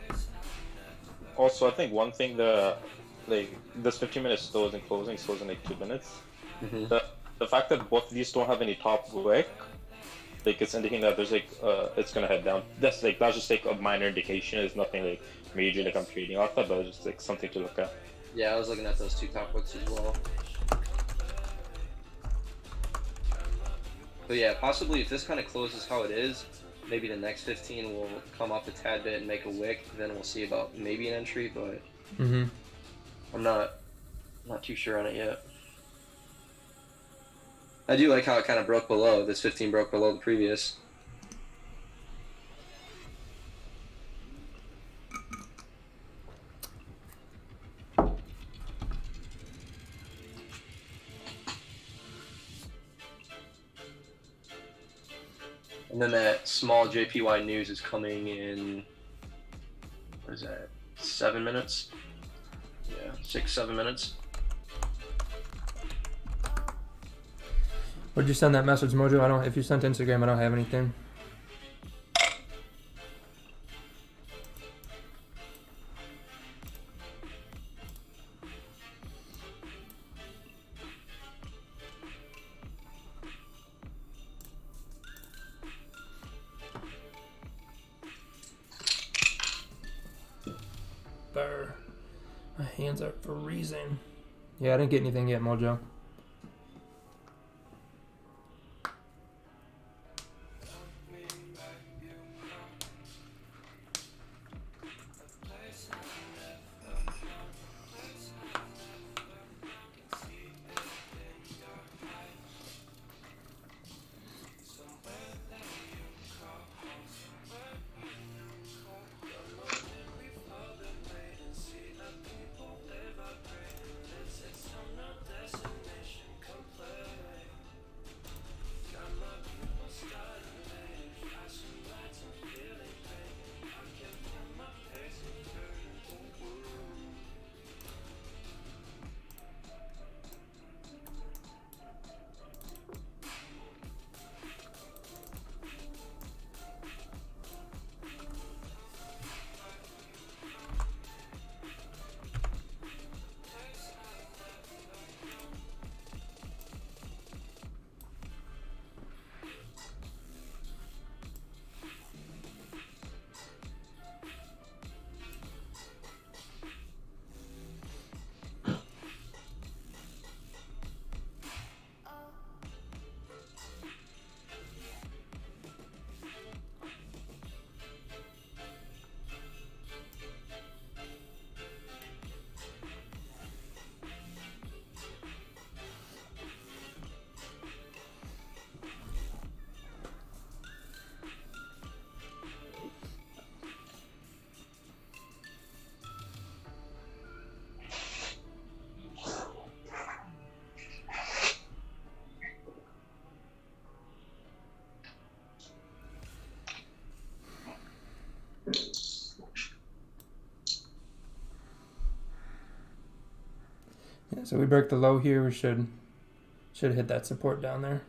Also, I think one thing that like this 15 minutes still isn't closing, still in like 2 minutes. Mm-hmm. The fact that both of these don't have any top wick, like it's indicating that there's like it's gonna head down. That's just like a minor indication. It's nothing like major like I'm trading off that, but it's just like something to look at. Yeah, I was looking at those two top wicks as well. But yeah, possibly if this kind of closes how it is, maybe the next 15 will come up a tad bit and make a wick. Then we'll see about maybe an entry, but I'm not too sure on it yet. I do like how it kind of broke below. This 15 broke below the previous. And then that small JPY news is coming in, what is that, 7 minutes? Yeah, 6-7 minutes. Would you send that message, Mojo? I don't. If you sent Instagram, I don't have anything. Burr. My hands are freezing. Yeah, I didn't get anything yet, Mojo. Yeah, so we break the low here. We should hit that support down there.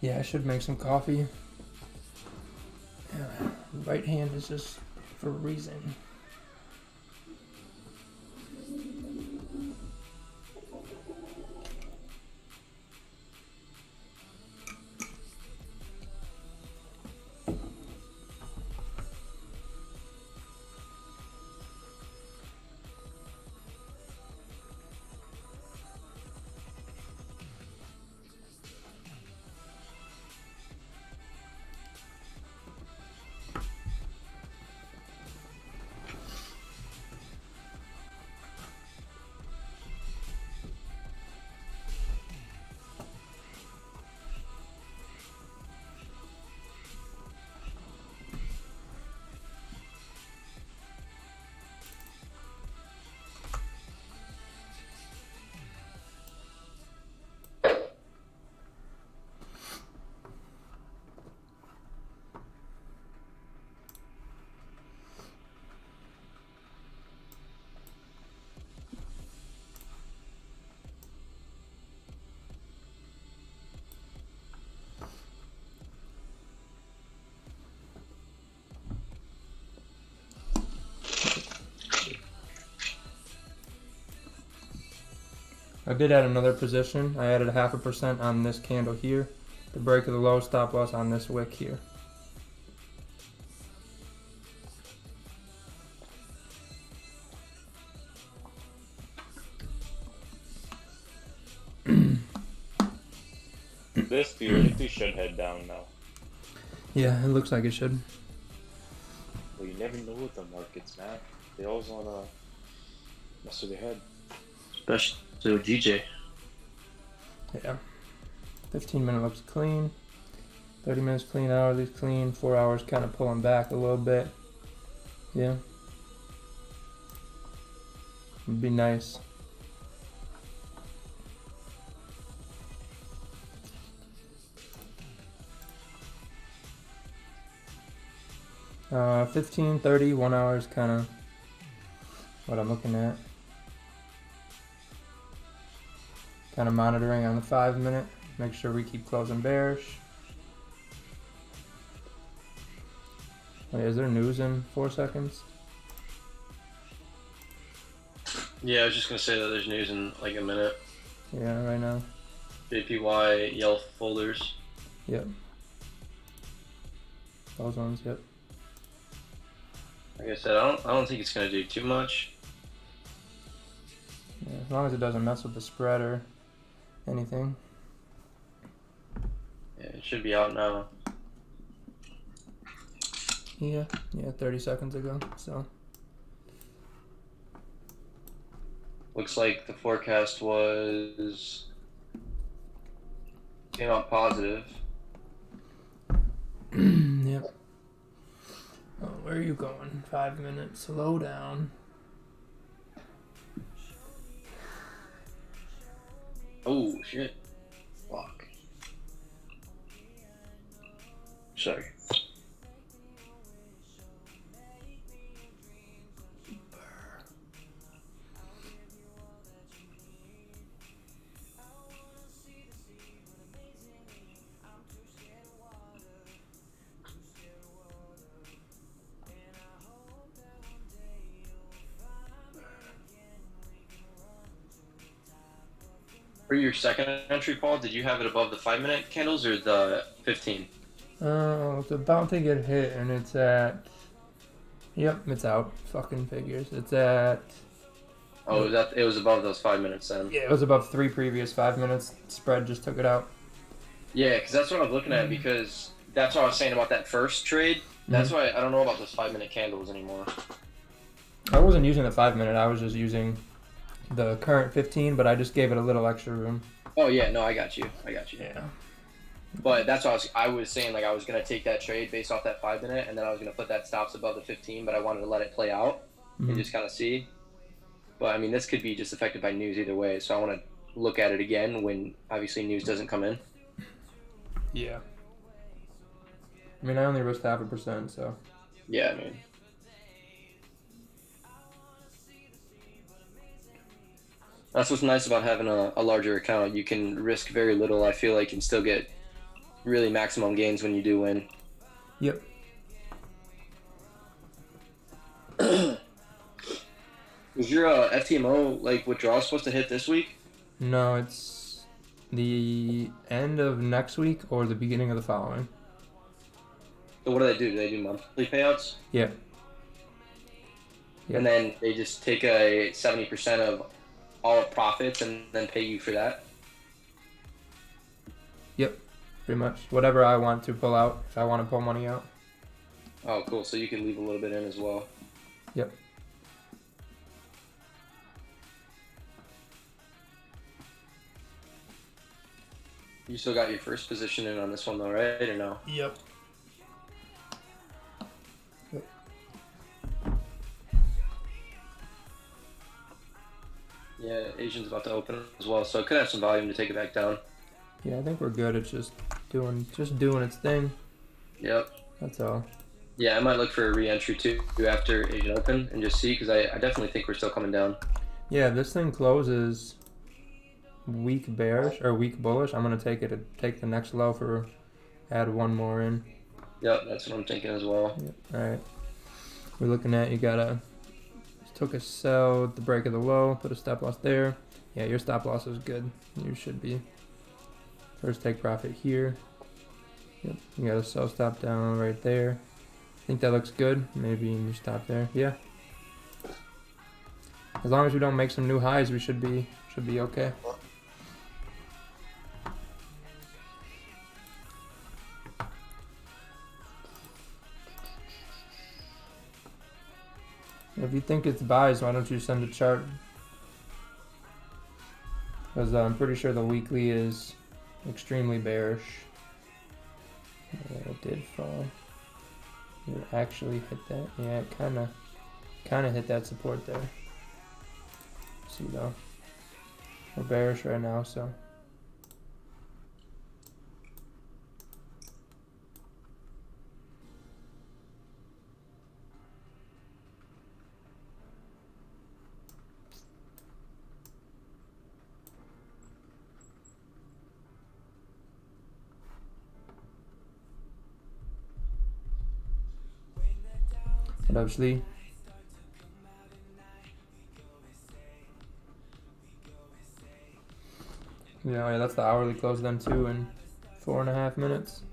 Yeah, I should make some coffee. Yeah, right hand is just for a reason. I did add another position. I added 0.5% on this candle here. The break of the low stop loss on this wick here. This theoretically should head down now. Yeah, it looks like it should. But you never know with the markets, man. They always wanna mess with your head. Especially with DJ. Yeah. 15-minute looks clean. 30 minutes clean, hourly's clean. 4 hours kind of pulling back a little bit. Yeah. Would be nice. Uh, 15, 30, 1 hour is kind of what I'm looking at. Kind of monitoring on the 5 minute. Make sure we keep closing bearish. Wait, is there news in 4 seconds? Yeah, I was just gonna say that there's news in like a minute. Yeah, right now. JPY yellow folders. Yep. Those ones, yep. Like I said, I don't think it's gonna do too much. Yeah, as long as it doesn't mess with the spread or anything. Yeah, it should be out now. Yeah, 30 seconds ago, so. Looks like the forecast came out positive. Yep. Oh, where are you going? 5 minutes. Slow down. Oh shit. Fuck. Sorry. For your second entry, Paul, did you have it above the 5 minute candles or the 15? It's about to get hit, and it's at. Yep, it's out. Fucking figures. It's at Oh, it was above those 5 minutes then. Yeah, it was above 3 previous 5 minutes. Spread just took it out. Yeah, because that's what I'm looking at. Because that's what I was saying about that first trade. That's why I don't know about those 5 minute candles anymore. I wasn't using the 5 minute. I was just using the current 15, but I just gave it a little extra room. Oh yeah, no, I got you. Yeah. But that's what I was saying. Like I was gonna take that trade based off that 5 minute, and then I was gonna put that stops above the 15. But I wanted to let it play out and just kind of see. But I mean, this could be just affected by news either way. So I want to look at it again when obviously news doesn't come in. Yeah. I mean, I only risked 0.5%, so. Yeah, I mean. That's what's nice about having a larger account. You can risk very little, I feel like, and still get really maximum gains when you do win. Yep. Is your FTMO like withdrawal supposed to hit this week? No, it's the end of next week or the beginning of the following. So what do? Do they do monthly payouts? Yeah. And then they just take a 70% of all profits and then pay you for that? Yep. Pretty much. Whatever I want to pull out, if I want to pull money out. Oh, cool. So you can leave a little bit in as well. Yep. You still got your first position in on this one though, right? Or no? Yep. Yeah, Asian's about to open as well, so it could have some volume to take it back down. Yeah, I think we're good. It's just doing its thing. Yep. That's all. Yeah, I might look for a re-entry too after Asian Open and just see, because I definitely think we're still coming down. Yeah, this thing closes weak bearish or weak bullish. I'm gonna take the next low for add one more in. Yep, that's what I'm thinking as well. Yep. All right. We're looking at took a sell at the break of the low, put a stop loss there. Yeah, your stop loss is good. You should be. First take profit here. Yep. You got a sell stop down right there. I think that looks good. Maybe you stop there. Yeah. As long as we don't make some new highs, we should be okay. If you think it's buys, why don't you send a chart? Because I'm pretty sure the weekly is extremely bearish. Yeah, it did fall. It actually hit that. Yeah, it kind of hit that support there. See though, we're bearish right now, so. What up, Shlee? Yeah, that's the hourly close then too in 4.5 minutes.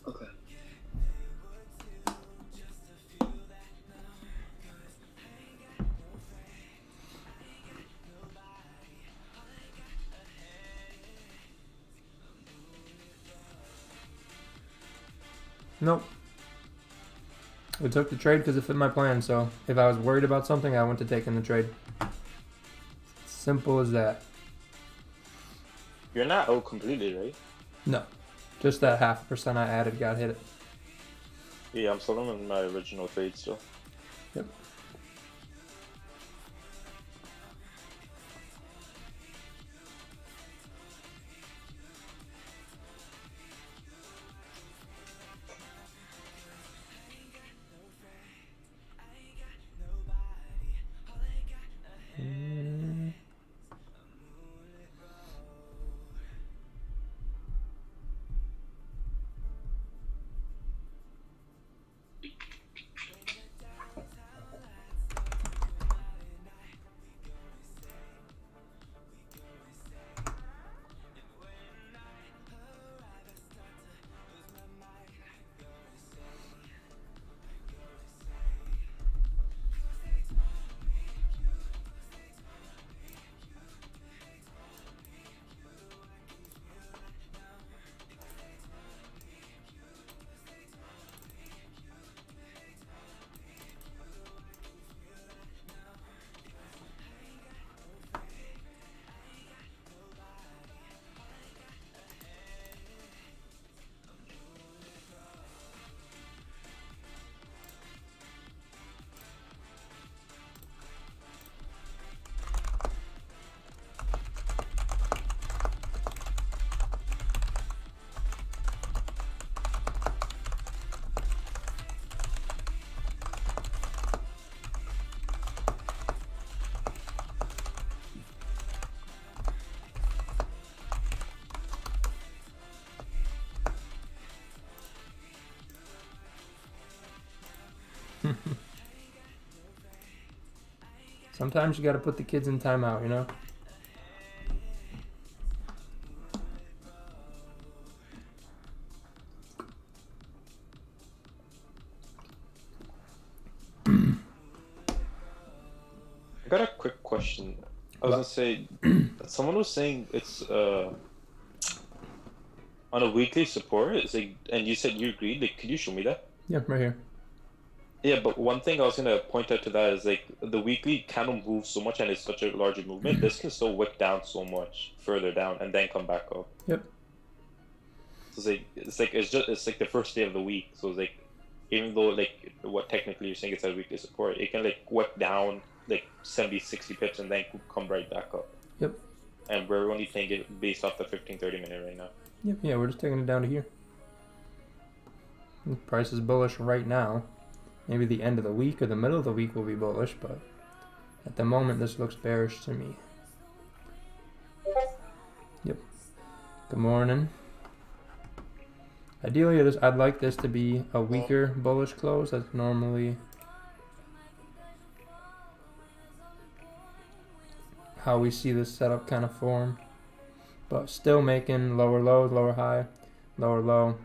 Okay. Nope. We took the trade because it fit my plan, so if I was worried about something, I went to take in the trade. Simple as that. You're not out completely, right? No. Just that 0.5% I added got hit it. Yeah, I'm still in my original trade still. Yep. Sometimes you got to put the kids in timeout, you know? I got a quick question. I was gonna say, someone was saying it's on a weekly support. It's like, and you said you agreed. Like, could you show me that? Yeah, right here. Yeah, but one thing I was gonna point out to that is like the weekly candle moves so much and it's such a larger movement. This can still wick down so much further down and then come back up. Yep. So it's like the first day of the week. So it's like even though like what technically you're saying it's a weekly support, it can like wick down like 70, 60 pips and then come right back up. Yep. And we're only playing it based off the 15-30 minute right now. Yep, yeah, we're just taking it down to here. The price is bullish right now. Maybe the end of the week or the middle of the week will be bullish, but at the moment this looks bearish to me. Yep. Good morning. Ideally, I'd like this to be a weaker bullish close. That's normally how we see this setup kind of form. But still making lower lows, lower high, lower low.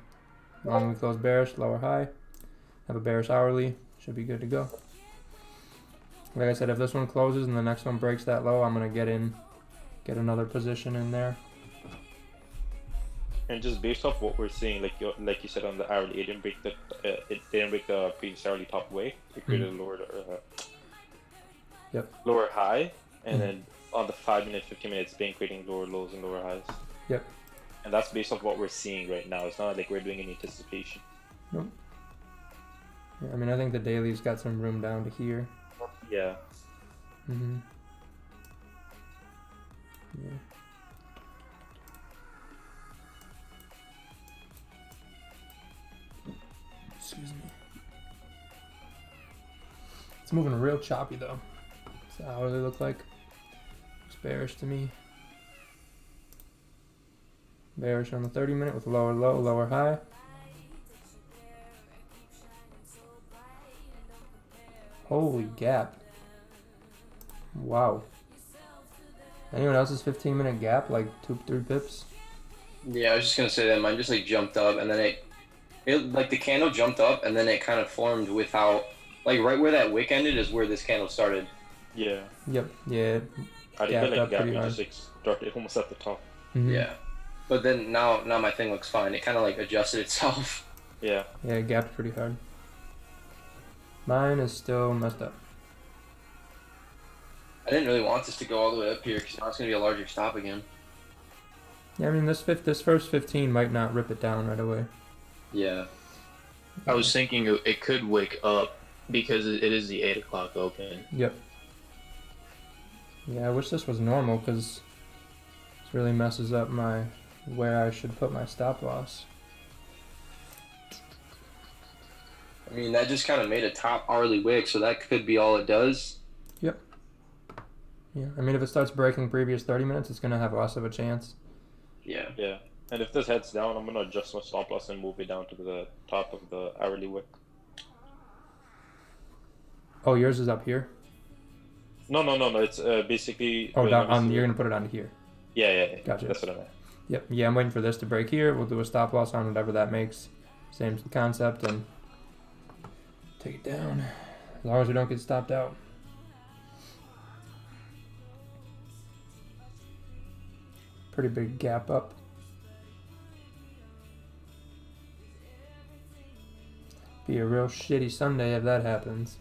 Long we close bearish, lower high. Have a bearish hourly, should be good to go. Like I said, if this one closes and the next one breaks that low, I'm gonna get another position in there. And just based off what we're seeing, like you said on the hourly, it didn't break the previous hourly top way. It created a lower, lower high, and then on the 5 minute, 15 minutes, it's been creating lower lows and lower highs. Yep. And that's based off what we're seeing right now. It's not like we're doing any anticipation. Nope. Yeah, I mean, I think the daily's got some room down to here. Yeah. Mm-hmm. Yeah. Excuse me. It's moving real choppy though. What's the hourly look like? Looks bearish to me. Bearish on the 30 minute with lower low, lower high. Holy gap. Wow. Anyone else's 15 minute gap like 2-3 pips? Yeah, I was just gonna say that mine just like jumped up and then it like the candle jumped up and then it kind of formed without like right where that wick ended is where this candle started. Yeah. Yep. Yeah. I didn't Gapped like up gap. pretty It hard. just like started almost at the top. Mm-hmm. Yeah. But then now my thing looks fine. It kind of like adjusted itself. Yeah. Yeah, it gapped pretty hard. Mine is still messed up. I didn't really want this to go all the way up here because now it's gonna be a larger stop again. Yeah, I mean this first 15 might not rip it down right away. Yeah. I was thinking it could wake up because it is the 8 o'clock open. Yep. Yeah, I wish this was normal because this really messes up where I should put my stop loss. I mean that just kind of made a top hourly wick, so that could be all it does. Yep. Yeah, I mean if it starts breaking previous 30 minutes, it's gonna have less of a chance. Yeah. Yeah. And if this heads down, I'm gonna adjust my stop loss and move it down to the top of the hourly wick. Oh, yours is up here. No. It's basically. Oh, wait, down let me on. see. You're gonna put it onto here. Yeah. Gotcha. That's what I meant. Yep. Yeah, I'm waiting for this to break here. We'll do a stop loss on whatever that makes. Same concept and take it down. As long as we don't get stopped out. Pretty big gap up. Be a real shitty Sunday if that happens.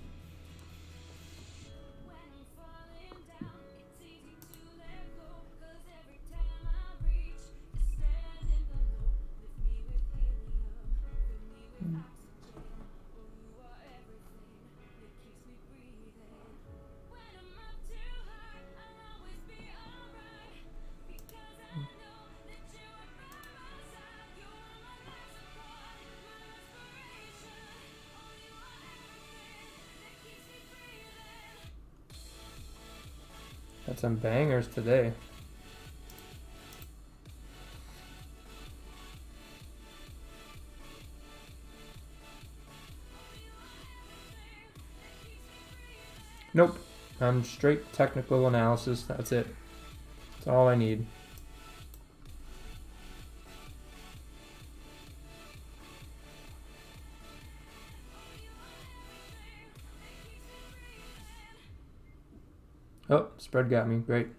Got some bangers today. Nope. Straight technical analysis. That's it. That's all I need. Oh, spread got me. Great.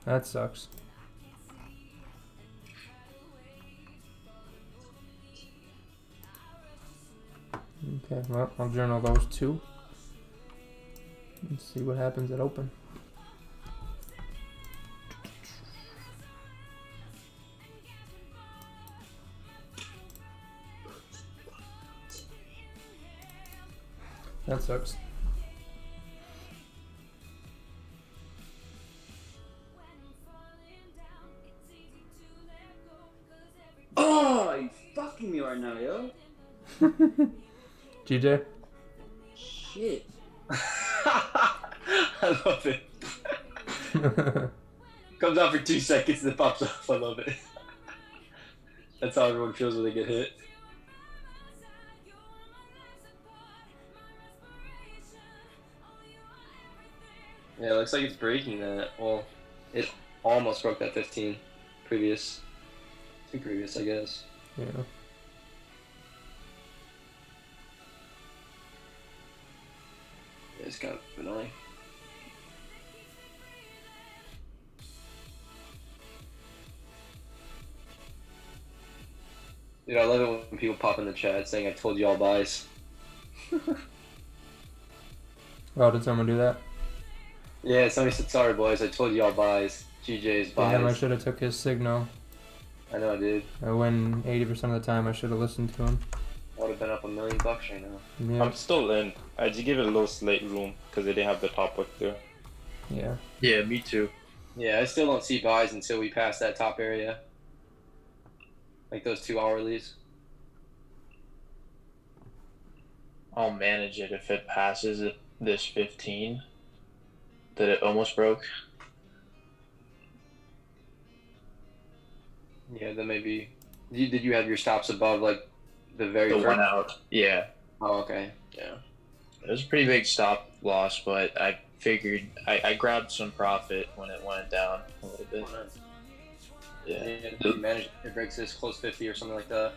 That sucks. Okay, well, I'll journal those two. Let's see what happens at open. That sucks. Oh, you fucking me right now, yo. GJ? Shit. I love it. Comes out for 2 seconds and then pops off. I love it. That's how everyone feels when they get hit. Yeah, it looks like it's breaking that. Well, it almost broke that 15 previous. 2 previous, I guess. Yeah. Yeah, it's kind of annoying. Dude, I love it when people pop in the chat saying I told you all buys. Oh, did someone do that? Yeah, somebody said sorry boys, I told you all buys. GJ's buys. Damn, I should have took his signal. I know I did. I win 80% of the time. I should have listened to him. I would have been up $1 million right now. Yeah. I'm still in. I just give it a little slate room because they didn't have the top wick there. Yeah. Yeah, me too. Yeah, I still don't see buys until we pass that top area. Like those 2 hourlies. I'll manage it if it passes this 15 that it almost broke. Yeah, then maybe. Did you have your stops above like the very The first? 1 out. Yeah. Oh, okay. Yeah. It was a pretty big stop loss, but I figured I grabbed some profit when it went down a little bit. Yeah. If you manage, it breaks this close 50 or something like that.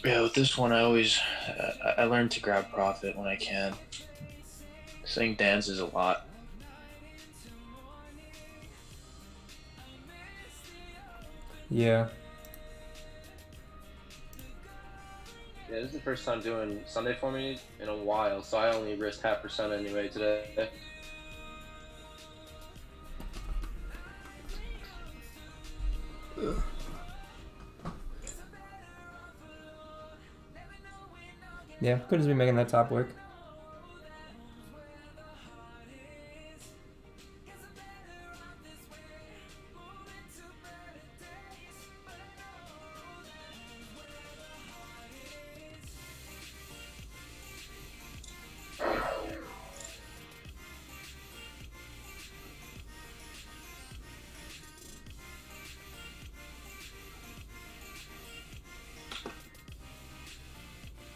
Yeah, with this one, I always I learn to grab profit when I can. This thing dances a lot. Yeah. Yeah, this is the first time doing Sunday for me in a while, so I only risked 0.5% anyway today. Yeah, could just be making that top wick.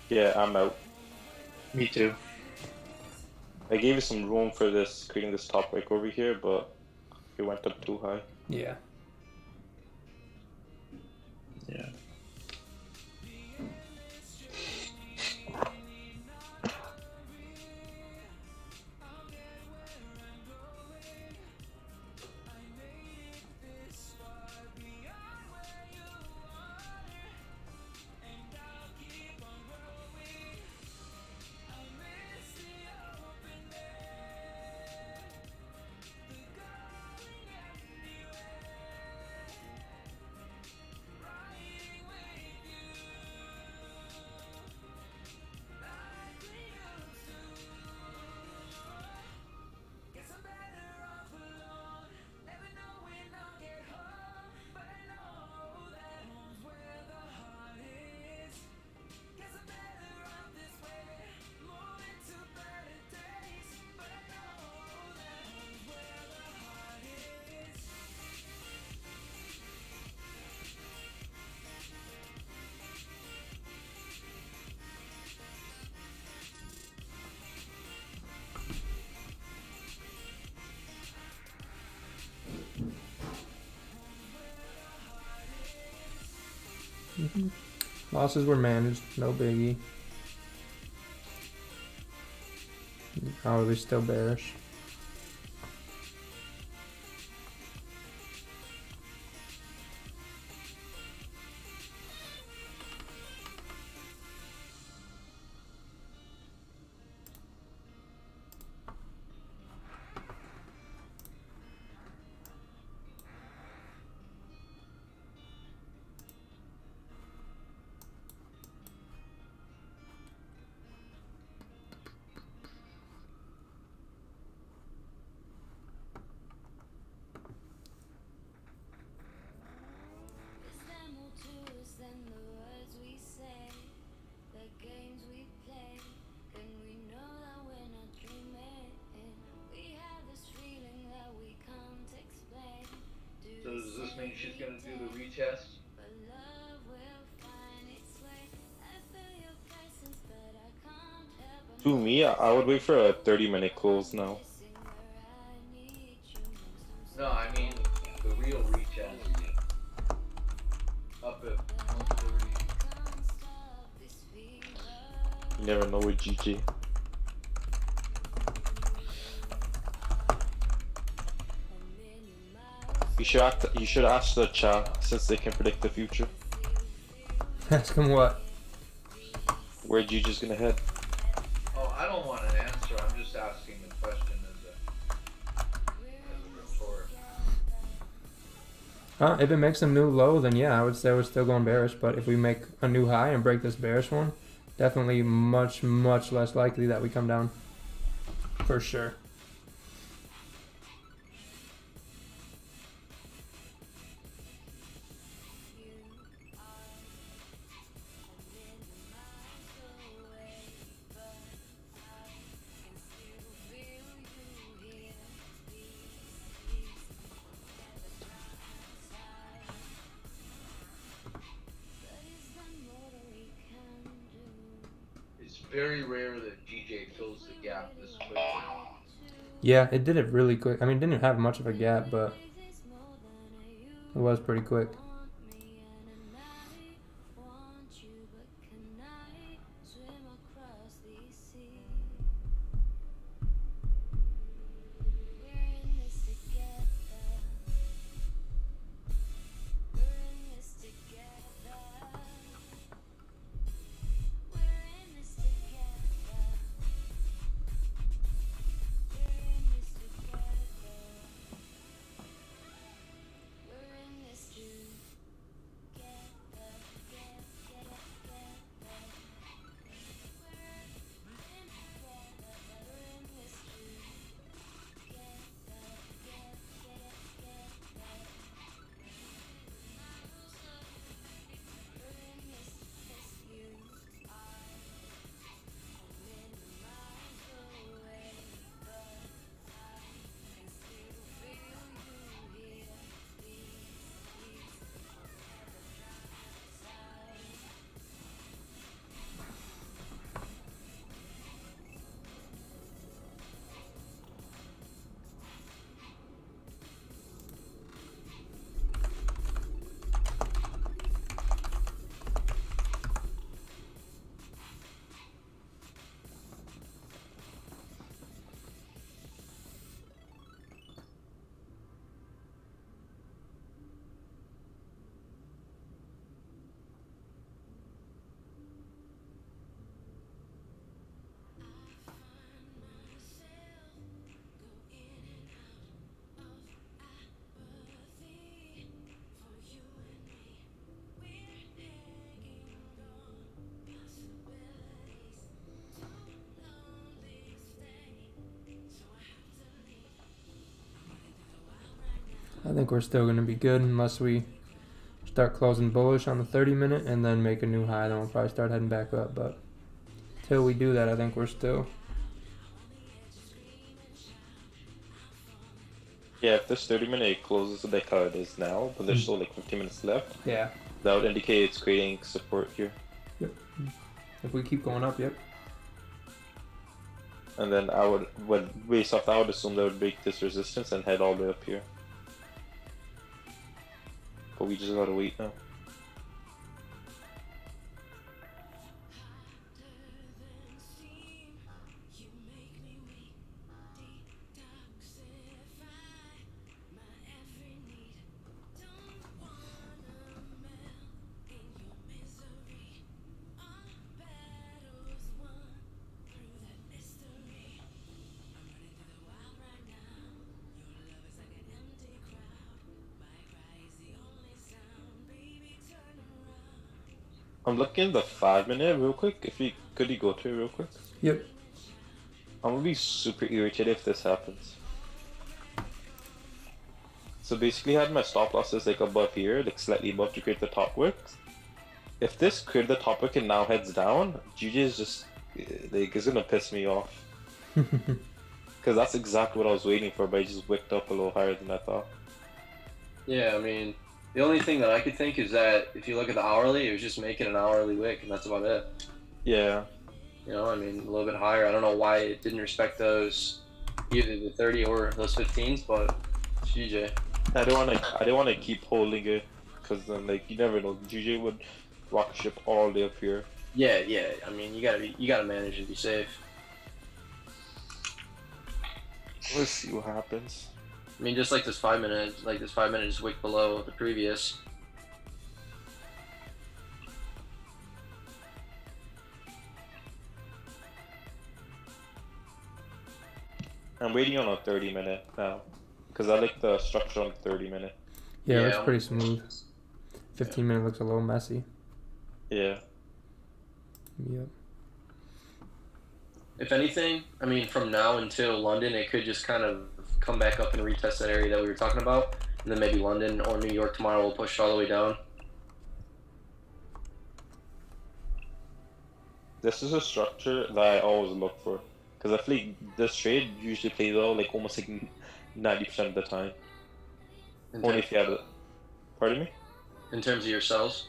Yeah, I'm out. Me too. I gave you some room for this, creating this top wick over here, but it went up too high. Yeah. Yeah. Losses were managed, no biggie. How are we still bearish? So does this mean she's gonna do the retest? To me, I would wait for a 30-minute close now. No, I mean the real retest. Up at 130. You never know with GG. You should ask the chat since they can predict the future. Ask him what? Where GG's gonna head. Oh, I don't want an answer. I'm just asking the question as a retort. If it makes a new low, then yeah, I would say we're still going bearish. But if we make a new high and break this bearish one, definitely much less likely that we come down. For sure. It's very rare that GJ fills the gap this quickly. Yeah, it did it really quick. I mean, it didn't have much of a gap, but it was pretty quick. I think we're still going to be good unless we start closing bullish on the 30-minute and then make a new high. Then we'll probably start heading back up. But until we do that, I think we're still. Yeah, if this 30-minute closes like how it is now, but there's still like 15 minutes left, Yeah. that would indicate it's creating support here. If we keep going up, yep. And then I would, based off that, I would assume that would break this resistance and head all the way up here. But we just gotta wait now. I'm looking at the 5 minute real quick. Could you go to it real quick? Yep. I'm gonna be super irritated if this happens. So basically, I had my stop losses like above here, like slightly above to create the top wick. If this created the top wick and now heads down, GG is just like it's gonna piss me off. Because that's exactly what I was waiting for, but I just wicked up a little higher than I thought. Yeah, I mean, the only thing that I could think is that if you look at the hourly, it was just making an hourly wick, and that's about it. Yeah. You know, I mean, a little bit higher. I don't know why it didn't respect those, either the 30 or those 15s, but GJ. I don't wanna keep holding it, because then like you never know. GJ would rocket ship all the way up here. Yeah. I mean, you gotta manage and be safe. Let's see what happens. I mean, just like this 5 minute, just wick below the previous. I'm waiting on a 30 minute now, because I like the structure on the 30 minute. Yeah, Yeah. that's pretty smooth. 15-minute looks a little messy. Yeah. Yep. If anything, I mean, from now until London, it could just kind of come back up and retest that area that we were talking about, and then maybe London or New York tomorrow will push all the way down. This is a structure that I always look for, because I feel like this trade usually plays out like almost like 90% of the time. Only if you have it. Pardon me? In terms of your cells?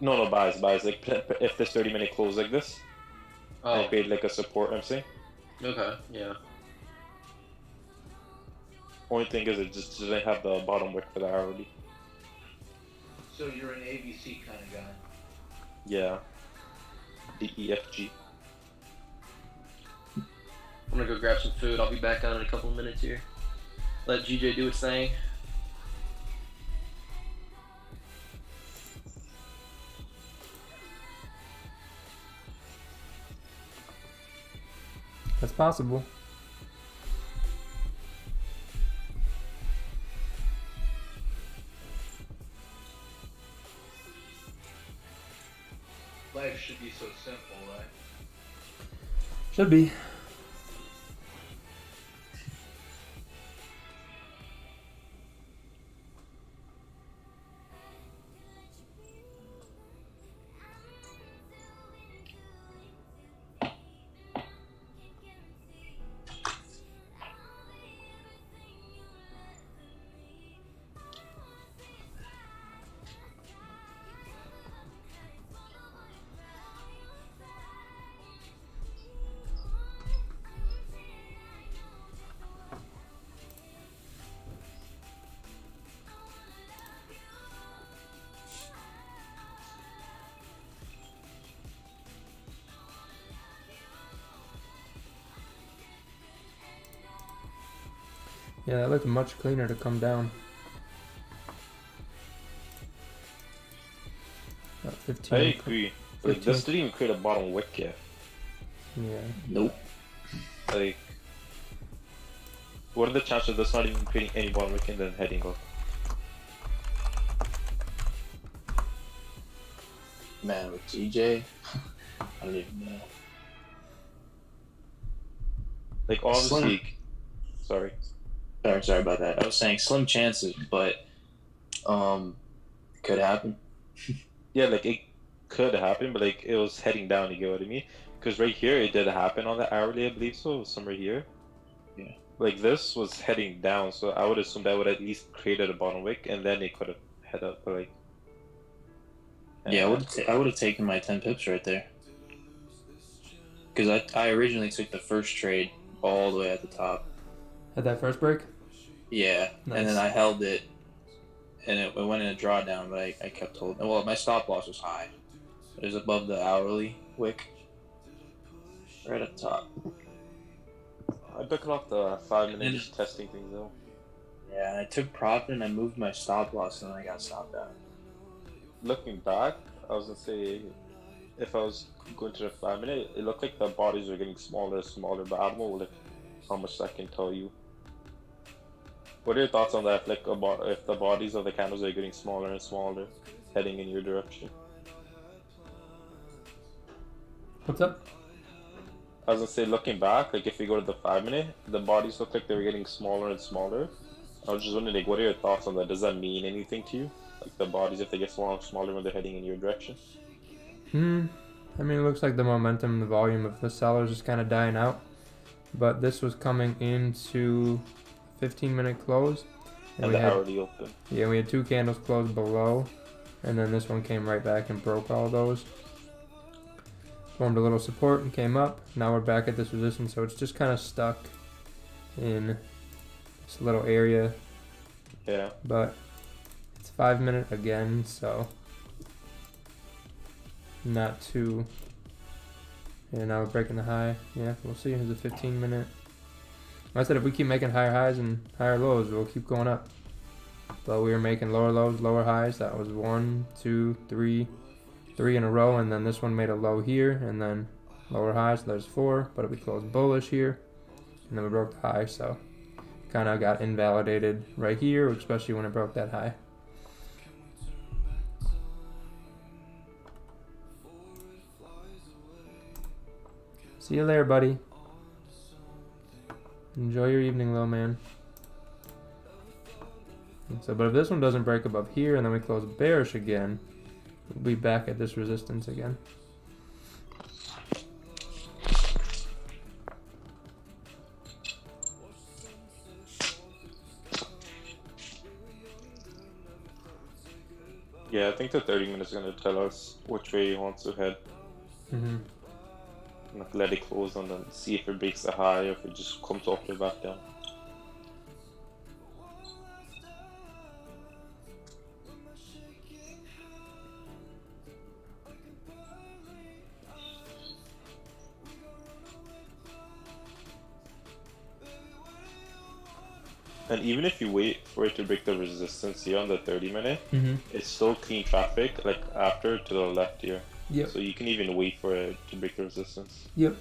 No, buys. Like if this 30 minute close like this, I Oh, create like a support. I'm saying. okay, yeah. Only thing is it just doesn't have the bottom wick for the hourly. So you're an ABC kind of guy. Yeah. DEFG. I'm gonna go grab some food. I'll be back on in a couple of minutes here. Let GJ do its thing. That's possible. Life should be so simple, right? Should be. Yeah, that looked much cleaner to come down. 15. I agree. Like 15. this didn't even create a bottom wick yet. Yeah. Nope. Like, what are the chances of this not even creating any bottom wick and then heading up? Man, with GJ, I don't even know. Like obviously, Slim. sorry. Sorry about that. I was saying slim chances, but could happen. Yeah, like it could happen, but like it was heading down. You get what I mean? Because right here it did happen on the hourly, I believe so. Somewhere here. Yeah. Like this was heading down, so I would assume that would at least created a bottom wick, and then it could have head up. But like. Yeah, I would have taken my 10 pips right there. Because I originally took the first trade all the way at the top. Had that first break? Yeah, Nice. and then I held it, and it went in a drawdown, but I kept holding. Well, my stop loss was high. It was above the hourly wick, right up top. I took it off the 5 minute just testing things though. Yeah, and I took profit and I moved my stop loss, and then I got stopped out. Looking back, I was gonna say, if I was going to the 5 minute, it looked like the bodies were getting smaller and smaller, but I don't know like how much that can tell you. What are your thoughts on that? Like about if the bodies of the candles are getting smaller and smaller, heading in your direction? What's up? I was gonna say, looking back, like if we go to the 5 minute, the bodies look like they were getting smaller and smaller. I was just wondering, like, what are your thoughts on that? Does that mean anything to you? Like the bodies, if they get smaller and smaller when they're heading in your direction? I mean, it looks like the momentum, the volume of the sellers is kind of dying out. But this was coming into 15-minute close. And we the had, hourly open. yeah, we had 2 candles closed below. And then this one came right back and broke all those. Formed a little support and came up. Now we're back at this resistance, so it's just kind of stuck in this little area. Yeah. But it's 5 minute again, so not too. Yeah, now we're breaking the high. Yeah, we'll see. Here's a 15-minute. I said if we keep making higher highs and higher lows, we'll keep going up. But we were making lower lows, lower highs. That was 1, 2, 3 in a row, and then this one made a low here, and then lower highs. So there's 4, but we closed bullish here, and then we broke the high. So kind of got invalidated right here, especially when it broke that high. See you later, buddy. Enjoy your evening, little man. So, but if this one doesn't break above here and then we close bearish again, we'll be back at this resistance again. Yeah, I think the 30 minutes is gonna tell us which way he wants to head. Mm-hmm. Like let it close and then see if it breaks the high or if it just comes off the back down. And even if you wait for it to break the resistance here on the 30 minute, it's still clean traffic, like after to the left here. Yep. So you can even wait for it to break the resistance. Yep.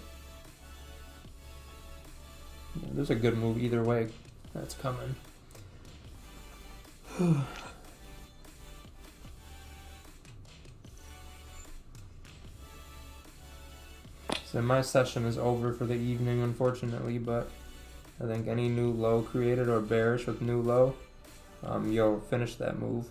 Yeah, there's a good move either way that's coming. So my session is over for the evening, unfortunately, but I think any new low created or bearish with new low, you'll finish that move.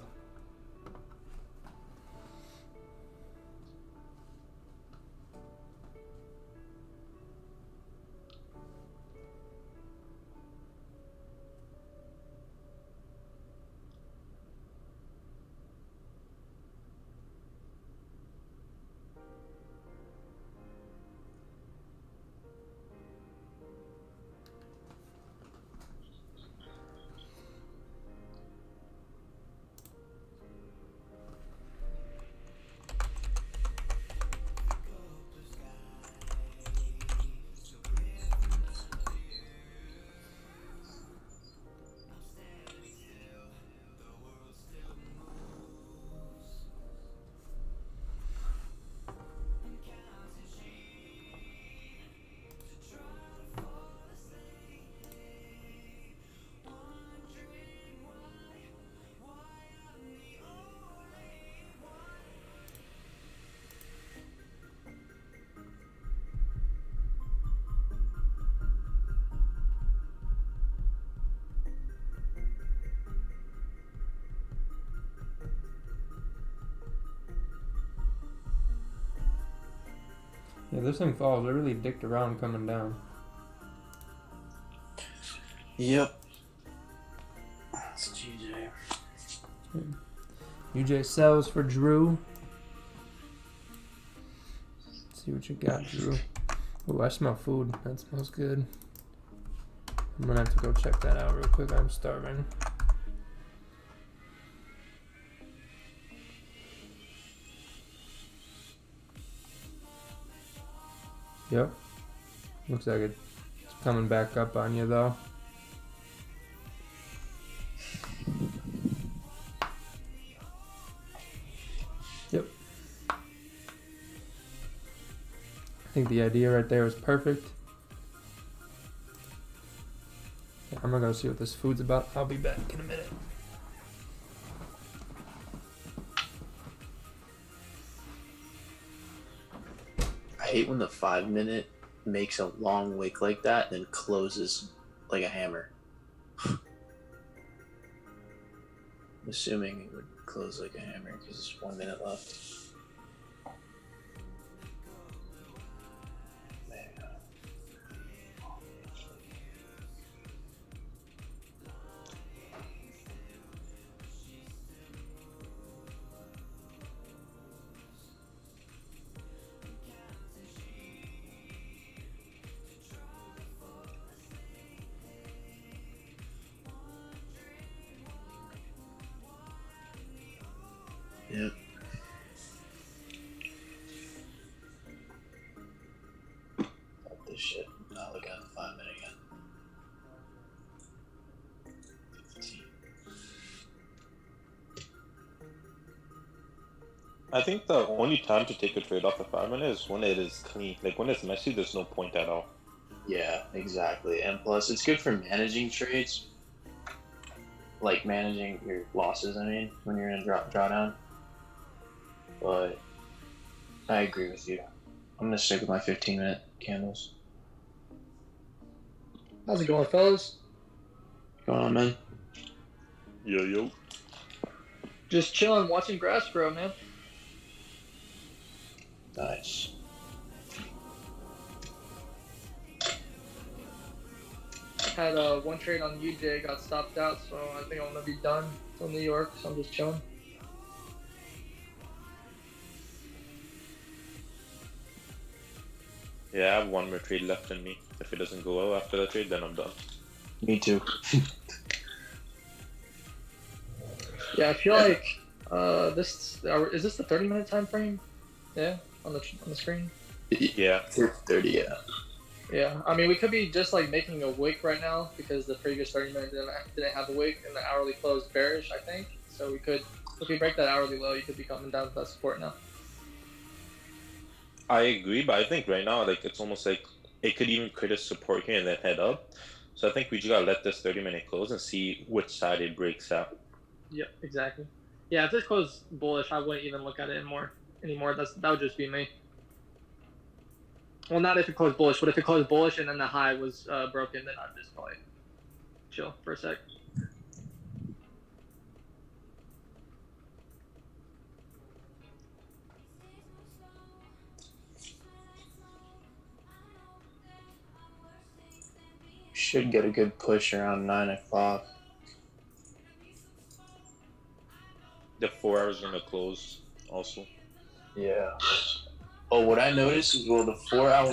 Yeah, this thing falls. It really dicked around coming down. Yep. That's GJ. UJ sells for Drew. Let's see what you got, Drew. Oh, I smell food. That smells good. I'm gonna have to go check that out real quick. I'm starving. Yep. Looks like it's coming back up on you though. Yep. I think the idea right there was perfect. Yeah, I'm gonna go see what this food's about. I'll be back in a minute. hate when the 5 minute makes a long wick like that, then closes like a hammer. I'm assuming it would close like a hammer because there's 1 minute left. Yep. Fuck this shit. I'll look at the 5 minute again. 15. I think the only time to take a trade off the 5 minute is when it is clean. Like when it's messy, there's no point at all. Yeah, exactly. And plus, it's good for managing trades. Like managing your losses, I mean, when you're in a drawdown. But I agree with you. I'm going to stick with my 15 minute candles. How's it going, fellas? What's going on, man? Yo. Just chilling, watching grass grow, man. Nice. Had one trade on UJ, got stopped out, so I think I'm gonna be done till New York. So I'm just chilling. Yeah, I have one more trade left in me. If it doesn't go well after the trade, then I'm done. Me too. Yeah, I feel like this is this the 30-minute time frame? Yeah, on the screen. Yeah. 30, yeah. Yeah, I mean we could be just like making a wick right now because the previous 30 minutes didn't have a wick and the hourly closed bearish, I think. So we could, if we break that hourly low, you could be coming down to that support now. I agree, but I think right now, like it's almost like it could even create a support here and then head up. So I think we just gotta let this 30-minute close and see which side it breaks out. Yep, exactly. Yeah, if this closed bullish, I wouldn't even look at it anymore. That would just be me. Well, not if it closed bullish, but if it closed bullish and then the high was broken, then I'd just probably chill for a sec. Should get a good push around 9 o'clock. The 4 hours gonna close also. Yeah. Oh, what I noticed is, well, when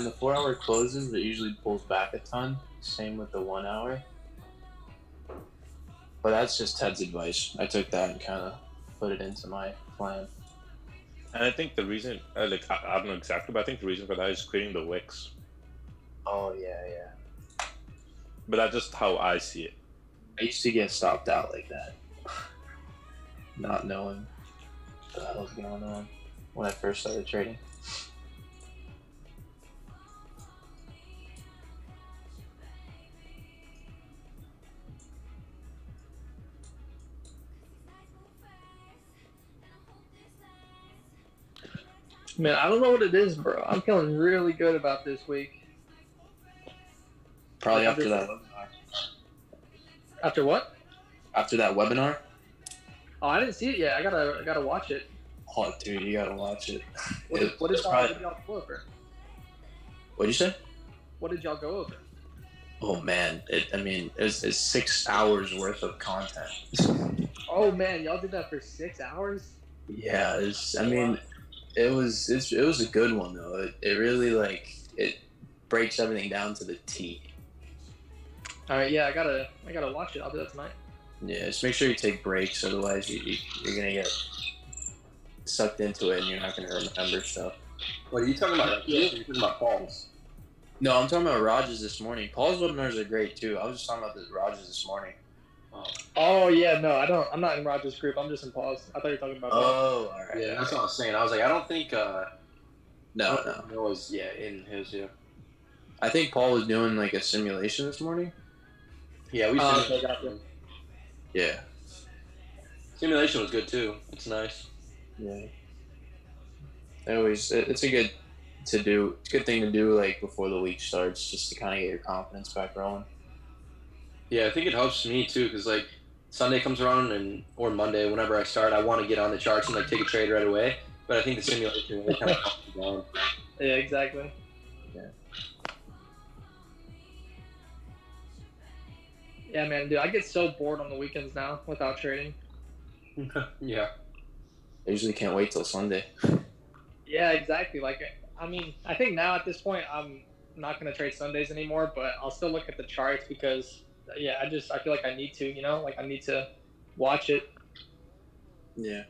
the 4 hour closes, it usually pulls back a ton. Same with the 1 hour. But that's just Ted's advice. I took that and kind of put it into my plan. And I think the reason, I don't know exactly, but I think the reason for that is creating the wicks. Oh, yeah. But that's just how I see it. I used to get stopped out like that. Not knowing what the hell was going on when I first started trading. Man, I don't know what it is, bro. I'm feeling really good about this week. Probably after that webinar. After what? After that webinar? Oh, I didn't see it yet. I gotta watch it. Oh, dude, you gotta watch it. What did y'all go over? What'd you say? What did y'all go over? Oh man, it's 6 hours worth of content. Oh man, y'all did that for 6 hours? Yeah, it was a good one though. It really it breaks everything down to the T. All right, yeah, I gotta watch it. I'll do that tonight. Yeah, just make sure you take breaks, otherwise you're gonna get sucked into it and you're not gonna remember stuff. What are you talking about? You're talking about Paul's. No, I'm talking about Rogers this morning. Paul's webinars are great too. I was just talking about the Rogers this morning. Oh yeah, no, I'm not in Roger's group. I'm just in Paul's. I thought you were talking about. Oh, all right. Yeah, that's what I was saying. I was like, I don't think. No. It was in his. Yeah. I think Paul was doing like a simulation this morning. Yeah, we. Okay, gotcha. Yeah. Simulation was good too. It's nice. Yeah. Anyways, it's a to do. It's a good thing to do like before the week starts, just to kind of get your confidence back rolling. Yeah, I think it helps me too, because like Sunday comes around or Monday, whenever I start, I want to get on the charts and like take a trade right away. But I think the simulation really kind of helps me down. Yeah, exactly. Yeah. Yeah, man, dude, I get so bored on the weekends now without trading. Yeah. I usually can't wait till Sunday. Yeah, exactly. Like, I mean, I think now at this point, I'm not going to trade Sundays anymore, but I'll still look at the charts because, yeah, I feel like I need to, you know, like I need to watch it. Yeah.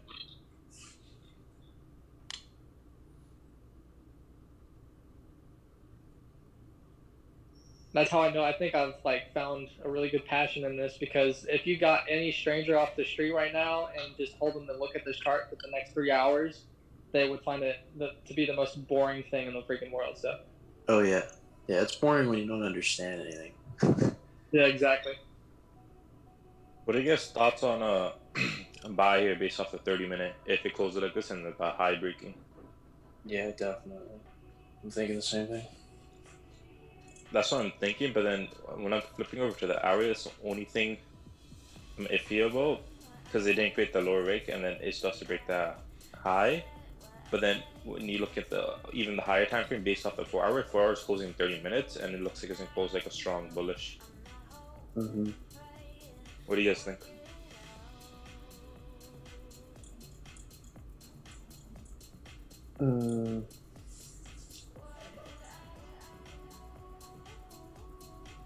That's how I know. I think I've like found a really good passion in this because if you got any stranger off the street right now and just told them to look at this chart for the next 3 hours, they would find it to be the most boring thing in the freaking world. So. Oh yeah, yeah. It's boring when you don't understand anything. Yeah, exactly. What are your guys' thoughts on a buy here based off the 30-minute if it closes like this and the high breaking? Yeah, definitely. I'm thinking the same thing. That's what I'm thinking, but then when I'm flipping over to the hourly, that's the only thing I'm iffy about because they didn't create the lower break and then it starts to break that high. But then when you look at even the higher time frame based off the 4 hour, 4 hours closing in 30 minutes and it looks like it's gonna close like a strong bullish. Mm-hmm. What do you guys think?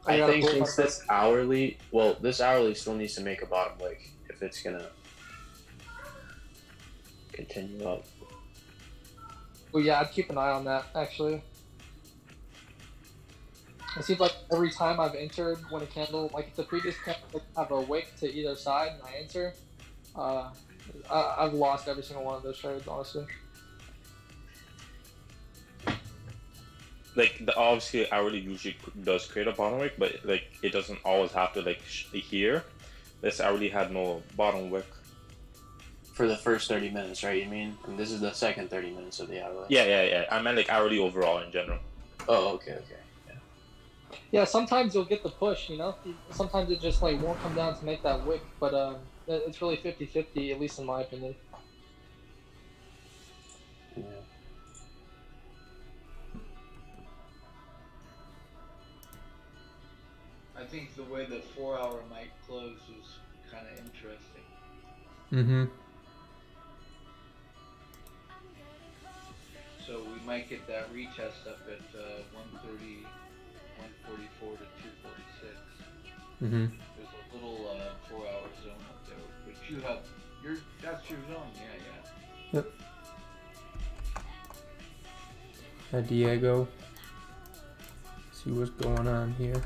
I think since this hourly still needs to make a bottom wick if it's gonna continue up. Well, yeah, I'd keep an eye on that actually. It seems like every time I've entered when a candle, like if the previous candle have a wick to either side and I enter, I've lost every single one of those trades, honestly. Like obviously hourly usually does create a bottom wick, but like it doesn't always have to like here. This hourly had no bottom wick. For the first 30 minutes, right? You mean? And this is the second 30 minutes of the hourly. Yeah. I meant like hourly overall in general. Oh, okay. Yeah, sometimes you'll get the push, you know? Sometimes it just like won't come down to make that wick, but it's really 50-50, at least in my opinion. Yeah. I think the way the 4 hour might close was kind of interesting. Mm-hmm. So we might get that retest up at 130, 144 to 246. Mm-hmm. There's a little 4 hour zone up there, but you have that's your zone, yeah. Yep. Hi, Diego. See what's going on here.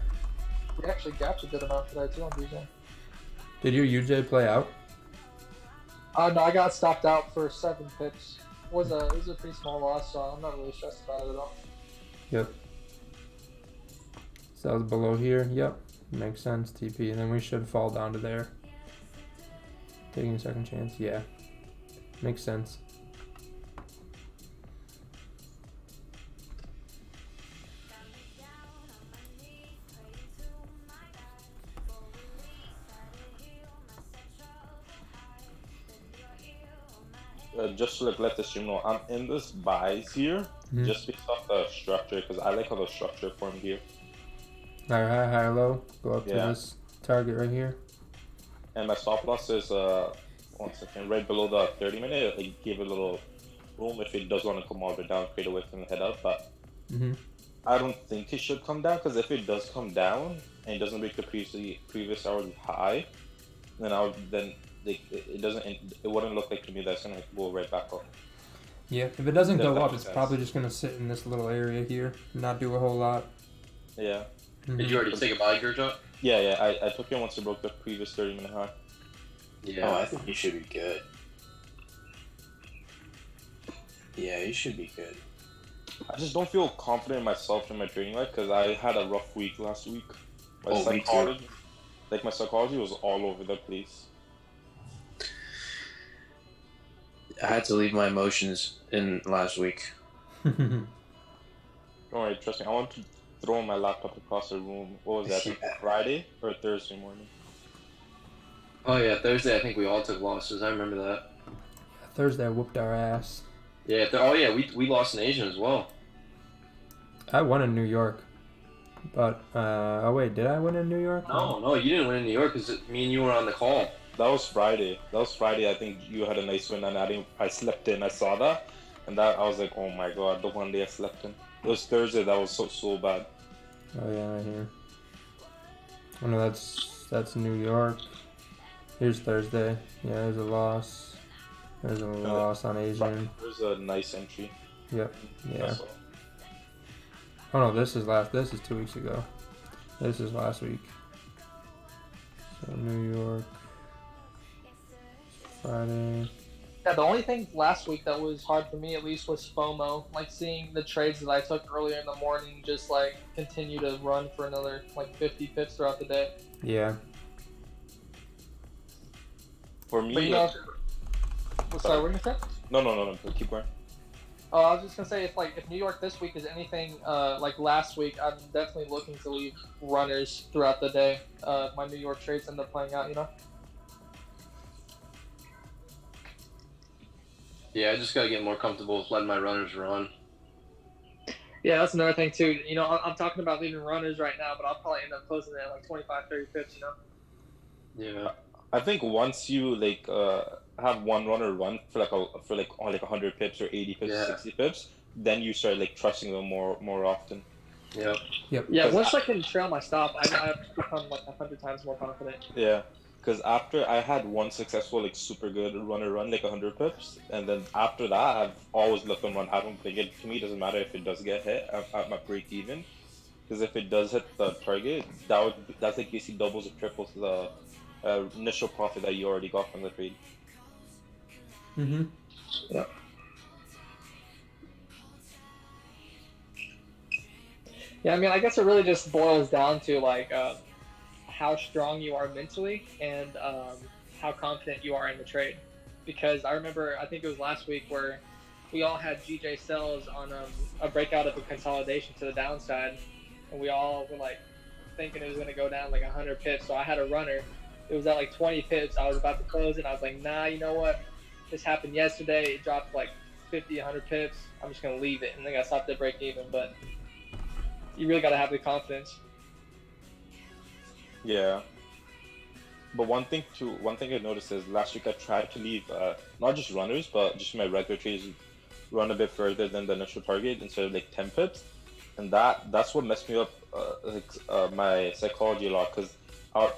We actually gapped a good amount today too on DJ. Did your UJ play out? No, I got stopped out for 7 pips. It was a pretty small loss, so I'm not really stressed about it at all. Yep. So that was below here. Yep. Makes sense, TP. And then we should fall down to there. Taking a second chance. Yeah. Makes sense. Just to like, let the stream know, I'm in this buys here just based off the structure because I like how the structure formed here. High, high, low. Go up to this target right here. And my stop loss is 1 second, right below the 30-minute. Like give it a little room if it does want to come all the way down, create a wick and head up. But I don't think it should come down because if it does come down and it doesn't break the previous hourly high, then it wouldn't look like to me that's gonna go right back up. Yeah, if it doesn't go up, it's probably just gonna sit in this little area here, not do a whole lot. Yeah. Did you already take a buy, Gurjot? Yeah. I took it once it broke the previous 30-minute high. Yeah. Oh, I think you should be good. Yeah, you should be good. I just don't feel confident in myself in my trading life because I had a rough week last week. My psychology was all over the place. I had to leave my emotions in last week. Don't worry, trust me. I want to throw my laptop across the room. What was that? I think Yeah. Friday or Thursday morning? Oh yeah, Thursday. I think we all took losses. I remember that. Thursday I whooped our ass. Yeah. Oh yeah, we lost in Asian as well. I won in New York. But, oh wait, did I win in New York? No, you didn't win in New York because me and you were on the call. That was Friday. I think you had a nice win, and I slept in. I saw that, and that I was like, oh my god, the one day I slept in. It was Thursday. That was so bad. Oh yeah, right here. Oh no, that's New York. Here's Thursday. Yeah, there's a loss. There's a loss on Asian. There's a nice entry. Yep. Yeah. That's all. Oh no, this is 2 weeks ago. This is last week. So New York. Friday. Yeah, the only thing last week that was hard for me, at least, was FOMO. Like seeing the trades that I took earlier in the morning just like continue to run for another like 50 pips throughout the day. Yeah. For me, But you know, sorry, what did you say? No. Keep going. Oh, I was just gonna say if New York this week is anything like last week, I'm definitely looking to leave runners throughout the day. My New York trades end up playing out, you know. Yeah, I just gotta get more comfortable with letting my runners run. Yeah, that's another thing too. You know, I'm talking about leaving runners right now, but I'll probably end up closing it at like 25, 30 pips, you know. Yeah. I think once you have one runner run for like 100 pips or 80 pips, Yeah. 60 pips, then you start like trusting them more often. Yep. Yeah, once I can trail my stop, I've become like 100 times more confident. Yeah, because after I had one successful like super good runner run like 100 pips, and then after that I've always let them run. I don't think it to me doesn't matter if it does get hit at my break even, because if it does hit the target, that's like basically doubles or triples the initial profit that you already got from the trade. Mm-hmm. Yeah. Yeah, I mean, I guess it really just boils down to like how strong you are mentally and how confident you are in the trade. Because I remember, I think it was last week where we all had GJ sells on a breakout of a consolidation to the downside, and we all were like thinking it was going to go down like 100 pips. So I had a runner. It was at like 20 pips. I was about to close it, and I was like, nah, you know what? This happened yesterday. It dropped like 50, 100 pips. I'm just going to leave it, and then I stopped at break even. But you really got to have the confidence. Yeah. But one thing I noticed is last week I tried to leave not just runners but just my regular trades run a bit further than the initial target instead of like 10 pips, and that's what messed me up my psychology a lot, because I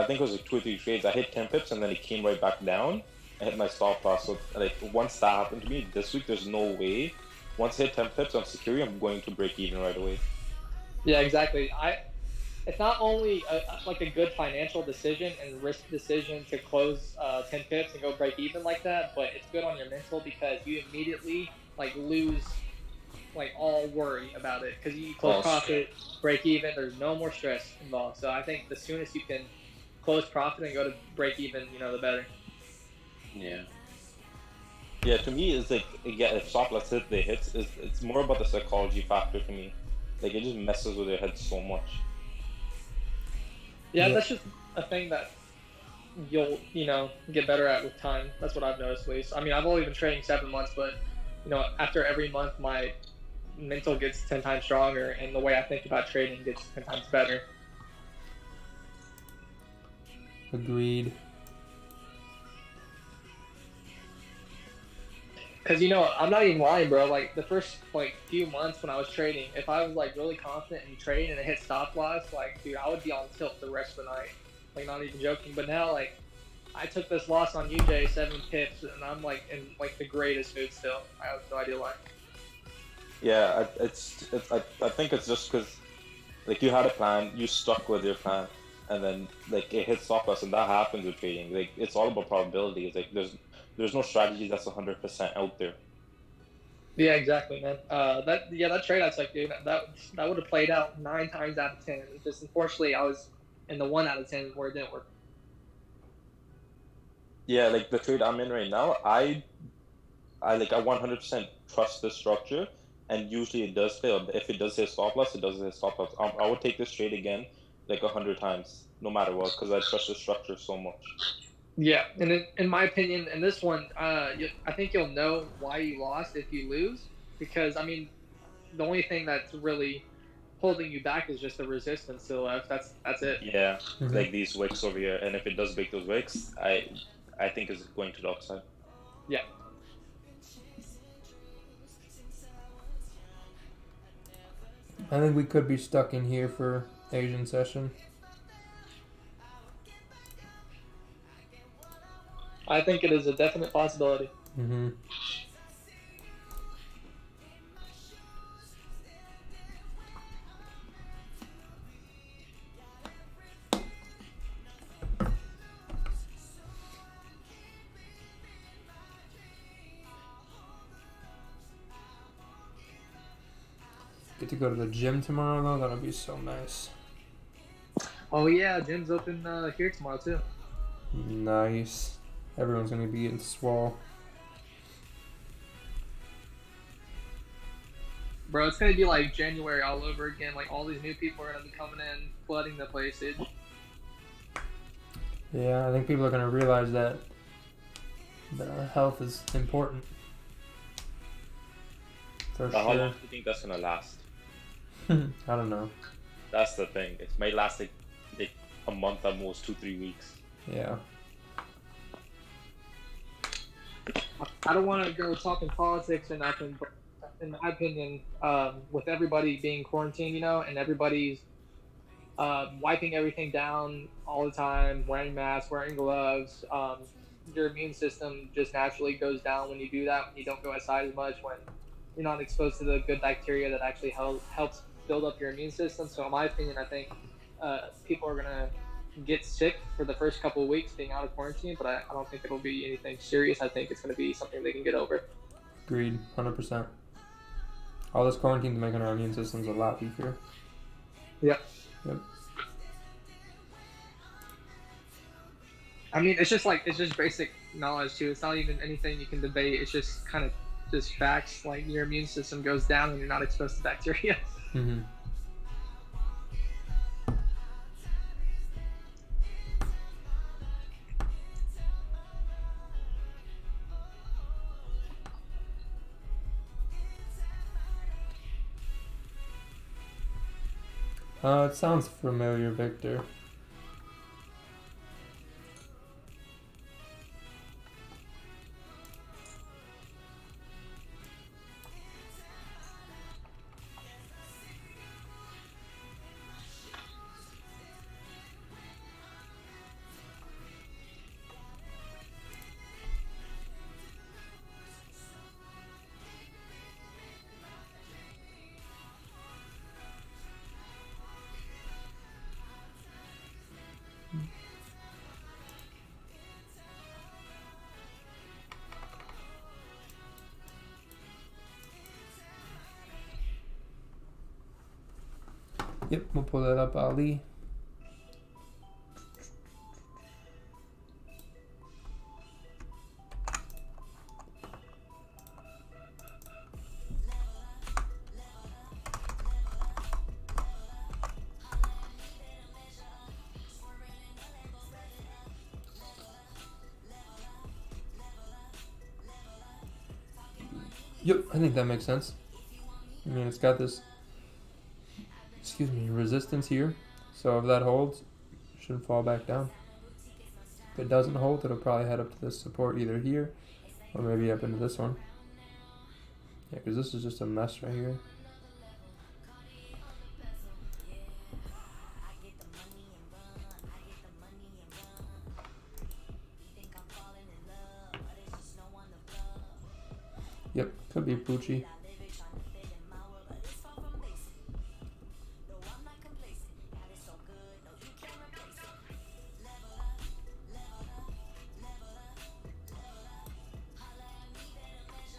think it was like 2 or 3 trades I hit 10 pips and then it came right back down. I hit my stop loss. So like once that happened to me this week, there's no way. Once I hit 10 pips on security, I'm going to break even right away. Yeah, exactly. It's not only a good financial decision and risk decision to close 10 pips and go break even like that, but it's good on your mental because you immediately like lose like all worry about it because you close profit, break even. There's no more stress involved. So I think the soonest you can close profit and go to break even, the better. Yeah. Yeah, to me, it's like, if stop loss hit the hits, it's more about the psychology factor to me. Like, it just messes with your head so much. Yeah, that's just a thing that you'll, get better at with time. That's what I've noticed, at least. I mean, I've only been trading 7 months, but, after every month, my mental gets 10 times stronger, and the way I think about trading gets 10 times better. Agreed. Because, I'm not even lying, bro. Like, the first, few months when I was trading, if I was, really confident in trading and it hit stop loss, dude, I would be on tilt the rest of the night. Like, not even joking. But now, I took this loss on UJ, 7 pips, and I'm, in, the greatest mood still. I have no idea why. Yeah, I think it's just because, you had a plan, you stuck with your plan, and then, it hit stop loss, and that happens with trading. It's all about probability. It's there's no strategy that's 100% out there. Yeah, exactly, man. That trade I took, dude, that would have played out 9 times out of 10. It's just unfortunately I was in the 1 out of 10 where it didn't work. Yeah, the trade I'm in right now, I 100% trust the structure, and usually it does fail. If it does hit stop loss, it does hit stop loss. I would take this trade again like 100 times, no matter what, because I trust the structure so much. Yeah, and in my opinion, in this one, I think you'll know why you lost if you lose, because I mean, the only thing that's really holding you back is just the resistance to the left. That's it. Yeah, Mhm. like these wicks over here, and if it does break those wicks, I think it's going to the upside. Yeah. I think we could be stuck in here for Asian session. I think it is a definite possibility. Mm-hmm. Get to go to the gym tomorrow though. That'll be so nice. Oh yeah, gym's open here tomorrow too. Nice. Everyone's gonna be getting swole. Bro, it's gonna be like January all over again. Like all these new people are gonna be coming in, flooding the place, dude. Yeah, I think people are gonna realize that health is important. For But how long sure. do you think that's gonna last? I don't know. That's the thing. It might last like a month at most, 2-3 weeks. Yeah. I don't want to go talking politics or nothing, but in my opinion, with everybody being quarantined, and everybody's wiping everything down all the time, wearing masks, wearing gloves, your immune system just naturally goes down when you do that, when you don't go outside as much, when you're not exposed to the good bacteria that actually helps build up your immune system. So in my opinion, I think people are going to get sick for the first couple of weeks being out of quarantine, but I don't think it'll be anything serious. I think it's going to be something they can get over. Agreed. 100%. All this quarantine is making our immune systems a lot weaker. Yep. Yep. I mean, it's just basic knowledge too. It's not even anything you can debate. It's just kind of just facts. Like your immune system goes down when you're not exposed to bacteria. Mm-hmm. It sounds familiar, Victor. Yep, we'll pull that up, Ali. Yep, I think that makes sense. I mean, it's got this, resistance here. So if that holds, it shouldn't fall back down. If it doesn't hold, it'll probably head up to this support either here or maybe up into this one. Yeah, because this is just a mess right here. Yep, could be Poochie.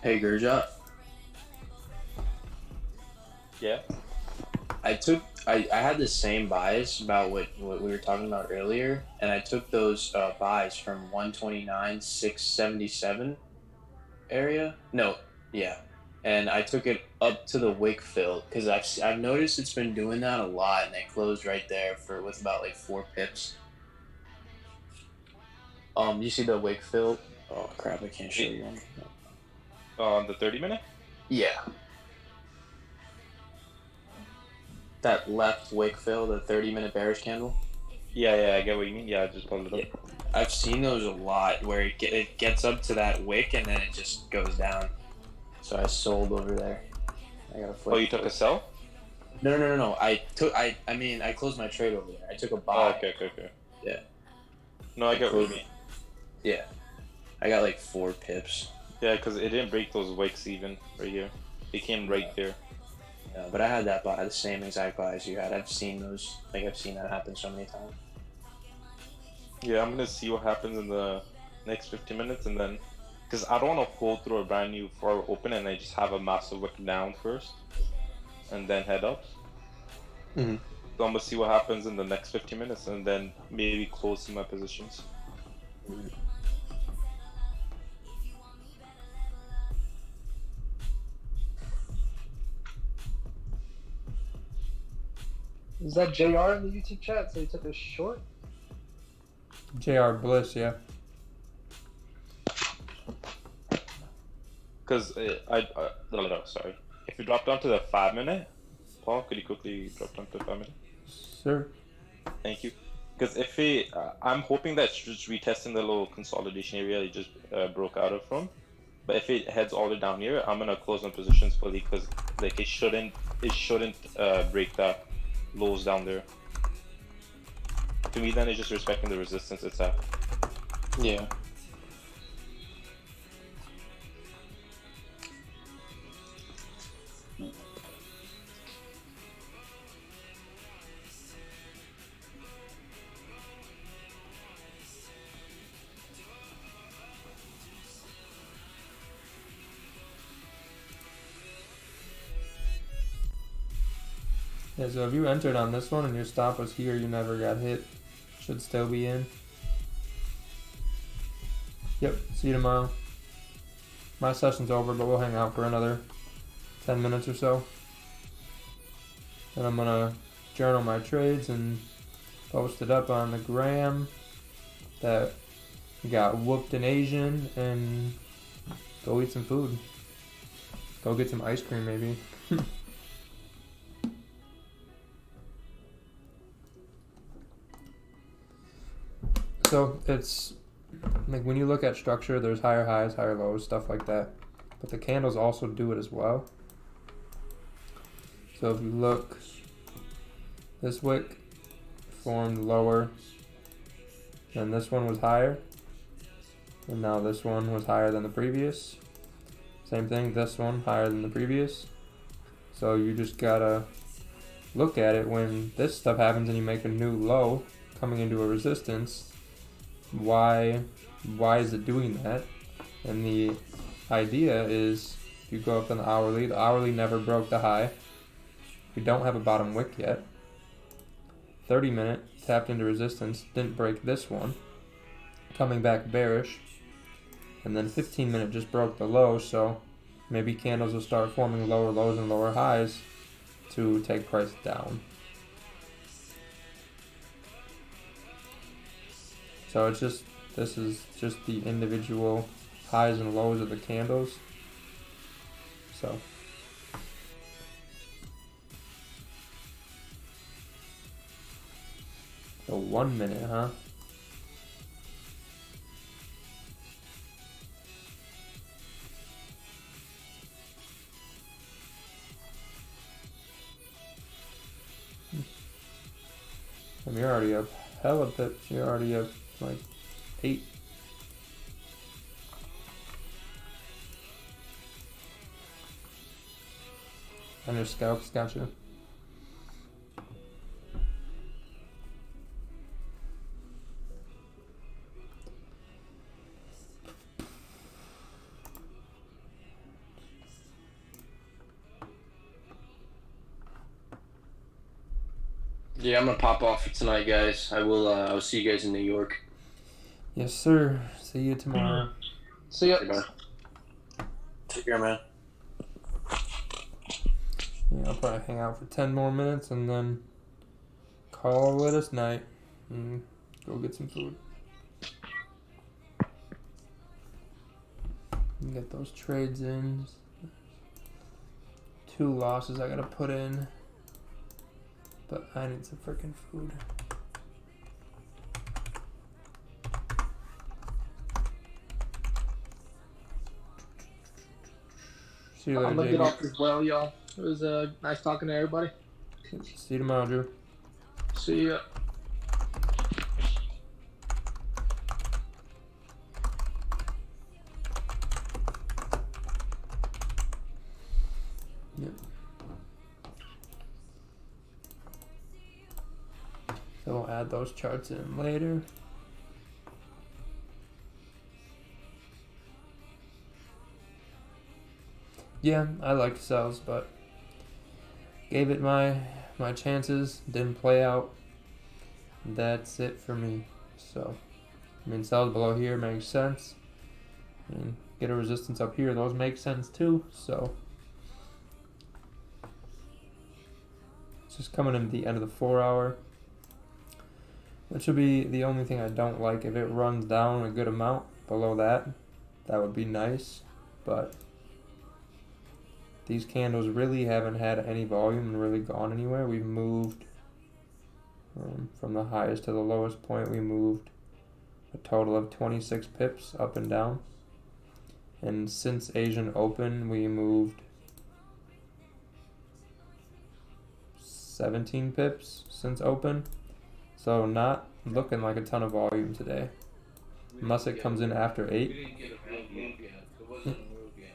Hey, Gurjot. Yeah. I had the same buys about what we were talking about earlier, and I took those buys from 129.677 area. No, yeah, and I took it up to the wick fill because I've noticed it's been doing that a lot, and they closed right there with about like 4 pips. You see the wick fill? Oh crap! I can't show you. On the 30-minute? Yeah. That left wick fill, the 30-minute bearish candle. Yeah, I get what you mean. Yeah, I just pulled it up. Yeah. I've seen those a lot where it gets up to that wick and then it just goes down. So I sold over there. I got a flip. Oh, you took a sell? No. I closed my trade over there. I took a buy. Oh, okay. Yeah. No, I get what you mean. Yeah. I got like 4 pips. Yeah, because it didn't break those wicks even right here. It came right there. Yeah, but I had that buy, the same exact buy as you had. I've seen those. Like I've seen that happen so many times. Yeah, I'm gonna see what happens in the next 15 minutes, and then, because I don't want to pull through a brand new forward open and I just have a massive wick down first, and then head up. Mm-hmm. So I'm gonna see what happens in the next 15 minutes, and then maybe close some of my positions. Mm-hmm. Is that JR in the YouTube chat? So he took a short? JR Bliss, yeah. Because no, sorry. If you drop down to the 5-minute, Paul, could you quickly drop down to the 5-minute? Sure. Thank you. Because if I'm hoping that it's just retesting the little consolidation area it just broke out of from. But if it heads all the way down here, I'm gonna close my positions fully because like it shouldn't break that lows down there. To me, then it's just respecting the resistance it's at. Yeah. Yeah, so if you entered on this one and your stop was here, you never got hit. Should still be in. Yep, see you tomorrow. My session's over, but we'll hang out for another 10 minutes or so. And I'm gonna journal my trades and post it up on the gram that got whooped in Asian and go eat some food. Go get some ice cream maybe. So it's like when you look at structure, there's higher highs, higher lows, stuff like that. But the candles also do it as well. So if you look, this wick formed lower, and this one was higher, and now this one was higher than the previous. Same thing, this one higher than the previous. So you just gotta look at it when this stuff happens and you make a new low coming into a resistance. Why is it doing that? And the idea is if you go up on the hourly never broke the high. We don't have a bottom wick yet. 30-minute tapped into resistance, didn't break this one. Coming back bearish. And then 15-minute just broke the low, so maybe candles will start forming lower lows and lower highs to take price down. So it's just, this is just the individual highs and lows of the candles. So. So 1 minute, huh? And you're already up hella pips. You're already up like 8. And your scalps got you. Yeah, I'm gonna pop off for tonight, guys. I'll see you guys in New York. Yes, sir. See you tomorrow. See ya. Take care, man. Yeah, I'll probably hang out for 10 more minutes and then call it a night and go get some food. And get those trades in. 2 losses I gotta put in. But I need some freaking food. See you later, I'm gonna Jacob. get off as well, y'all. It was nice talking to everybody. See you tomorrow, Drew. See ya. Yep. So we'll add those charts in later. Yeah, I liked sells, but gave it my chances, didn't play out. That's it for me. So, I mean, sells below here makes sense. I mean, get a resistance up here, those make sense too. So, it's just coming in the end of the 4 hour. Which would be the only thing I don't like. If it runs down a good amount below that, that would be nice. But these candles really haven't had any volume and really gone anywhere. We've moved from the highest to the lowest point. We moved a total of 26 pips up and down. And since Asian Open, we moved 17 pips since Open. So not looking like a ton of volume today. Unless it comes in after 8. We didn't get a real move yet. It wasn't a move yet.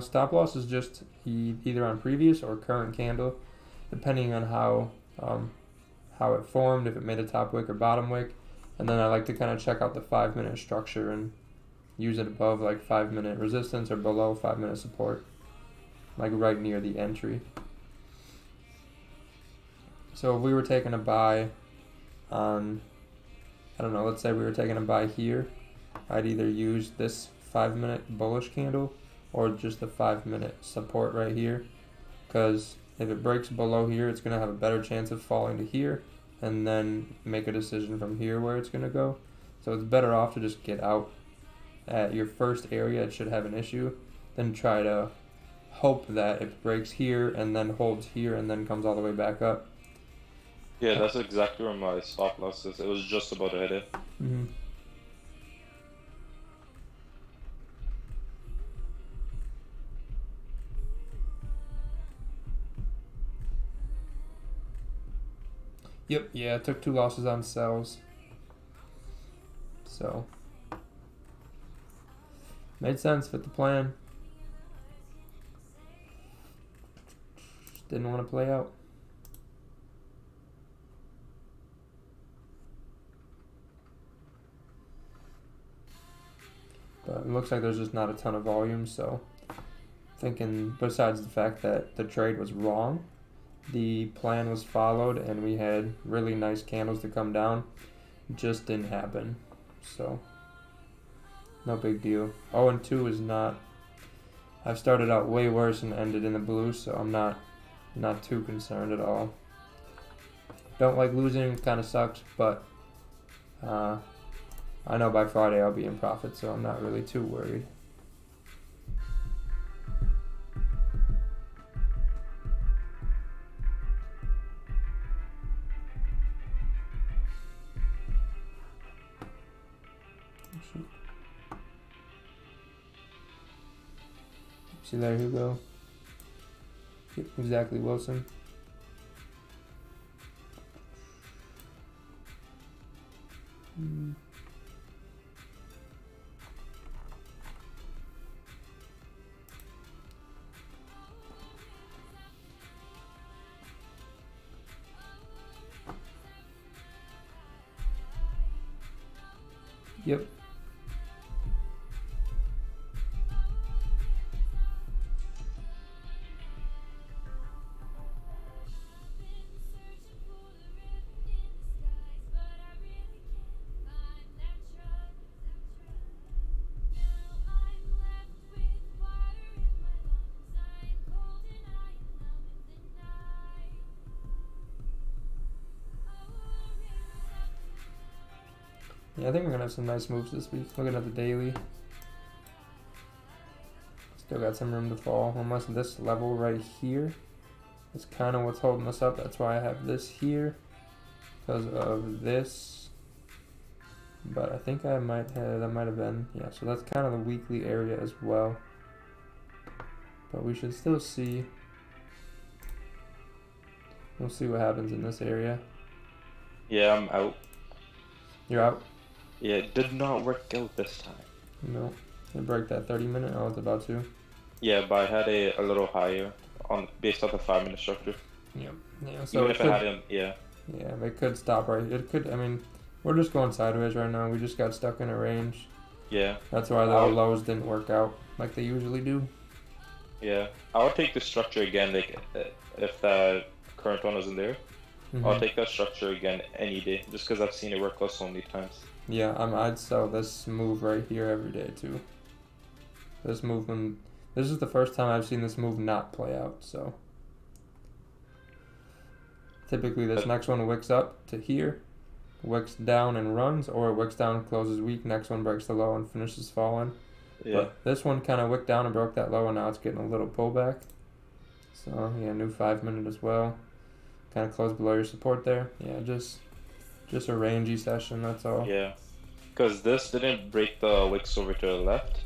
Stop loss is just either on previous or current candle, depending on how it formed, if it made a top wick or bottom wick. And then I like to kind of check out the 5-minute structure and use it above like 5-minute resistance or below 5-minute support, like right near the entry. So if we were taking a buy on, I don't know, let's say we were taking a buy here, I'd either use this 5-minute bullish candle or just the 5-minute support right here, because if it breaks below here, it's going to have a better chance of falling to here and then make a decision from here where it's going to go. So it's better off to just get out at your first area. It should have an issue, then try to hope that it breaks here and then holds here and then comes all the way back up. Yeah, that's exactly where my stop loss is. It was just about to hit it. Mm-hmm. Yep, yeah, I took 2 losses on sells. So, made sense, fit the plan. Just didn't want to play out. But it looks like there's just not a ton of volume, so thinking besides the fact that the trade was wrong, the plan was followed and we had really nice candles to come down. It just didn't happen. So no big deal. 0-2 is not, I've started out way worse and ended in the blue, so I'm not too concerned at all. Don't like losing, kind of sucks, but I know by Friday I'll be in profit, so I'm not really too worried. See there, Hugo. Yep, exactly, Wilson. Yep. Yeah, I think we're gonna have some nice moves this week. Looking at the daily, still got some room to fall. Unless this level right here is kind of what's holding us up. That's why I have this here, because of this. But I think I might have, that might have been, yeah, so that's kind of the weekly area as well. But we should still see. We'll see what happens in this area. Yeah, I'm out. You're out? Yeah, it did not work out this time. No. It broke that 30-minute. I was about to. Yeah, but I had a little higher on based off the 5-minute structure. Yep. Yeah. So even it if could, I had him, yeah. Yeah, it could stop right. It could. I mean, we're just going sideways right now. We just got stuck in a range. Yeah. That's why the lows didn't work out like they usually do. Yeah, I would take the structure again. Like if the current one wasn't there, I'll take that structure again any day, just because I've seen it work out so many times. Yeah, I'd sell this move right here every day too. This movement. This is the first time I've seen this move not play out. So typically this next one wicks up to here, wicks down and runs, or it wicks down, closes weak. Next one breaks the low and finishes falling. Yeah. But this one kind of wicked down and broke that low, and now it's getting a little pullback. So yeah, new 5-minute as well. Kind of close below your support there. Yeah, just a rangy session. That's all. Yeah, because this didn't break the wicks over to the left,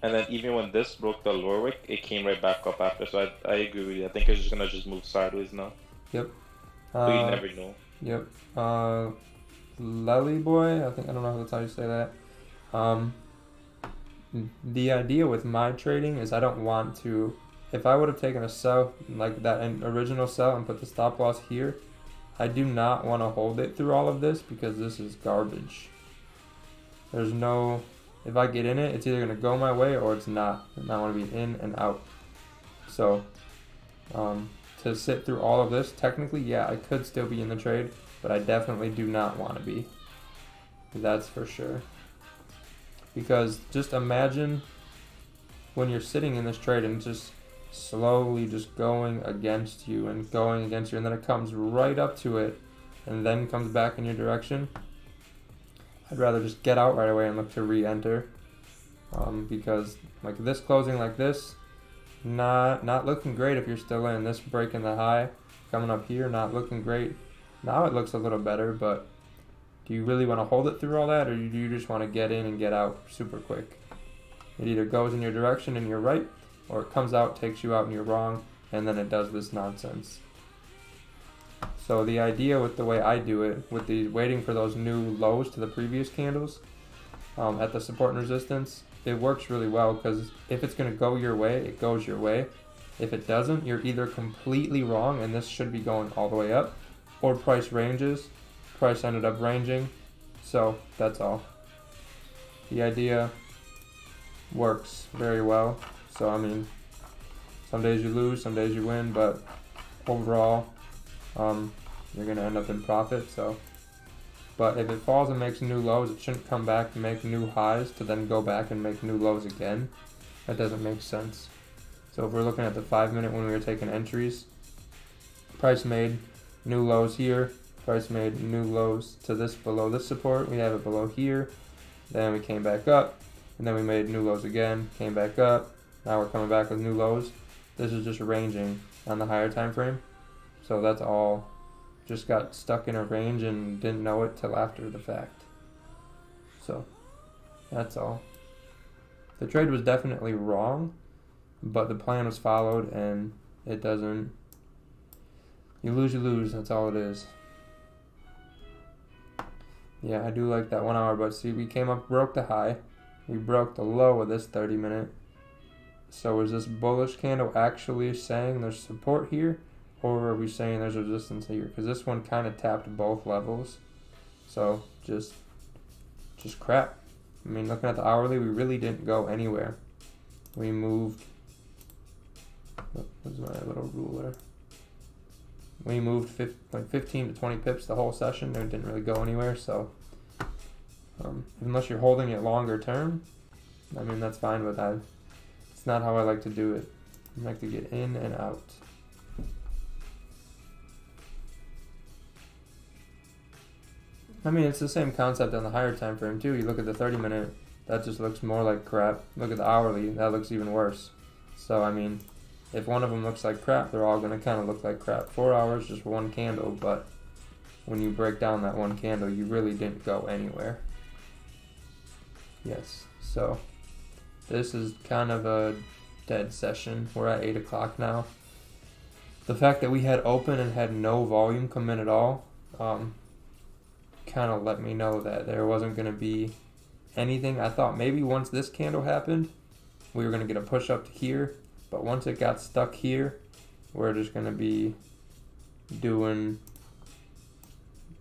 and then even when this broke the lower wick, it came right back up after. So I agree with you. I think it's just gonna move sideways now. Yep. But you never know. Yep. Lely boy. I don't know if that's how you say that. The idea with my trading is I don't want to. If I would have taken a sell like that original sell and put the stop loss here, I do not want to hold it through all of this because this is garbage. There's no. If I get in it, it's either gonna go my way or it's not, and I want to be in and out. So, to sit through all of this, technically, yeah, I could still be in the trade, but I definitely do not want to be. That's for sure. Because just imagine when you're sitting in this trade and just slowly just going against you, and then it comes right up to it and then comes back in your direction. I'd rather just get out right away and look to re-enter. Because like this closing like this, not looking great if you're still in. This breaking the high, coming up here, not looking great. Now it looks a little better, but do you really want to hold it through all that, or do you just want to get in and get out super quick? It either goes in your direction and you're right, or it comes out, takes you out and you're wrong, and then it does this nonsense. So the idea with the way I do it, with the waiting for those new lows to the previous candles at the support and resistance, it works really well because if it's going to go your way, it goes your way. If it doesn't, you're either completely wrong and this should be going all the way up, or price ranges. Price ended up ranging, so that's all. The idea works very well. So I mean, some days you lose, some days you win, but overall, you're gonna end up in profit. So, but if it falls and makes new lows, it shouldn't come back and make new highs to then go back and make new lows again. That doesn't make sense. So if we're looking at the 5-minute when we were taking entries, price made new lows here. Price made new lows to this below this support. We have it below here. Then we came back up, and then we made new lows again. Came back up. Now we're coming back with new lows. This is just ranging on the higher time frame. So that's all. Just got stuck in a range and didn't know it till after the fact. So that's all. The trade was definitely wrong, but the plan was followed, and it doesn't. You lose. That's all it is. Yeah, I do like that 1 hour, but see, we came up, broke the high. We broke the low of this 30-minute. So is this bullish candle actually saying there's support here? Or are we saying there's resistance here? Because this one kind of tapped both levels. So just crap. I mean, looking at the hourly, we really didn't go anywhere. We moved. Where's my little ruler? We moved 15 to 20 pips the whole session. It didn't really go anywhere. So unless you're holding it longer term, I mean, that's fine. But it's not how I like to do it. I like to get in and out. I mean, it's the same concept on the higher time frame too. You look at the 30-minute, that just looks more like crap. Look at the hourly, that looks even worse. So I mean, if one of them looks like crap, they're all going to kind of look like crap. 4 hours, just one candle, but when you break down that one candle, you really didn't go anywhere. Yes, so this is kind of a dead session. We're at 8 o'clock now. The fact that we had open and had no volume come in at all, kind of let me know that there wasn't going to be anything. I thought maybe once this candle happened, we were going to get a push up to here, but once it got stuck here, we're just going to be doing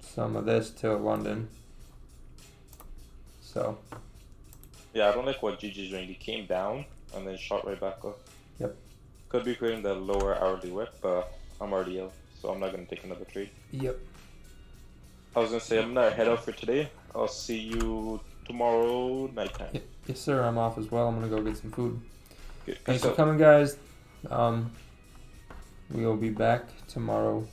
some of this till London. So Yeah, I don't like what GG's doing. He came down and then shot right back up. Yep. Could be creating that lower hourly wick, but I'm already out, so I'm not gonna take another trade. Yep. I was gonna say I'm gonna head out for today. I'll see you tomorrow nighttime. Yes, sir. I'm off as well. I'm gonna go get some food. Okay, Thanks peace for out. coming, guys. We will be back tomorrow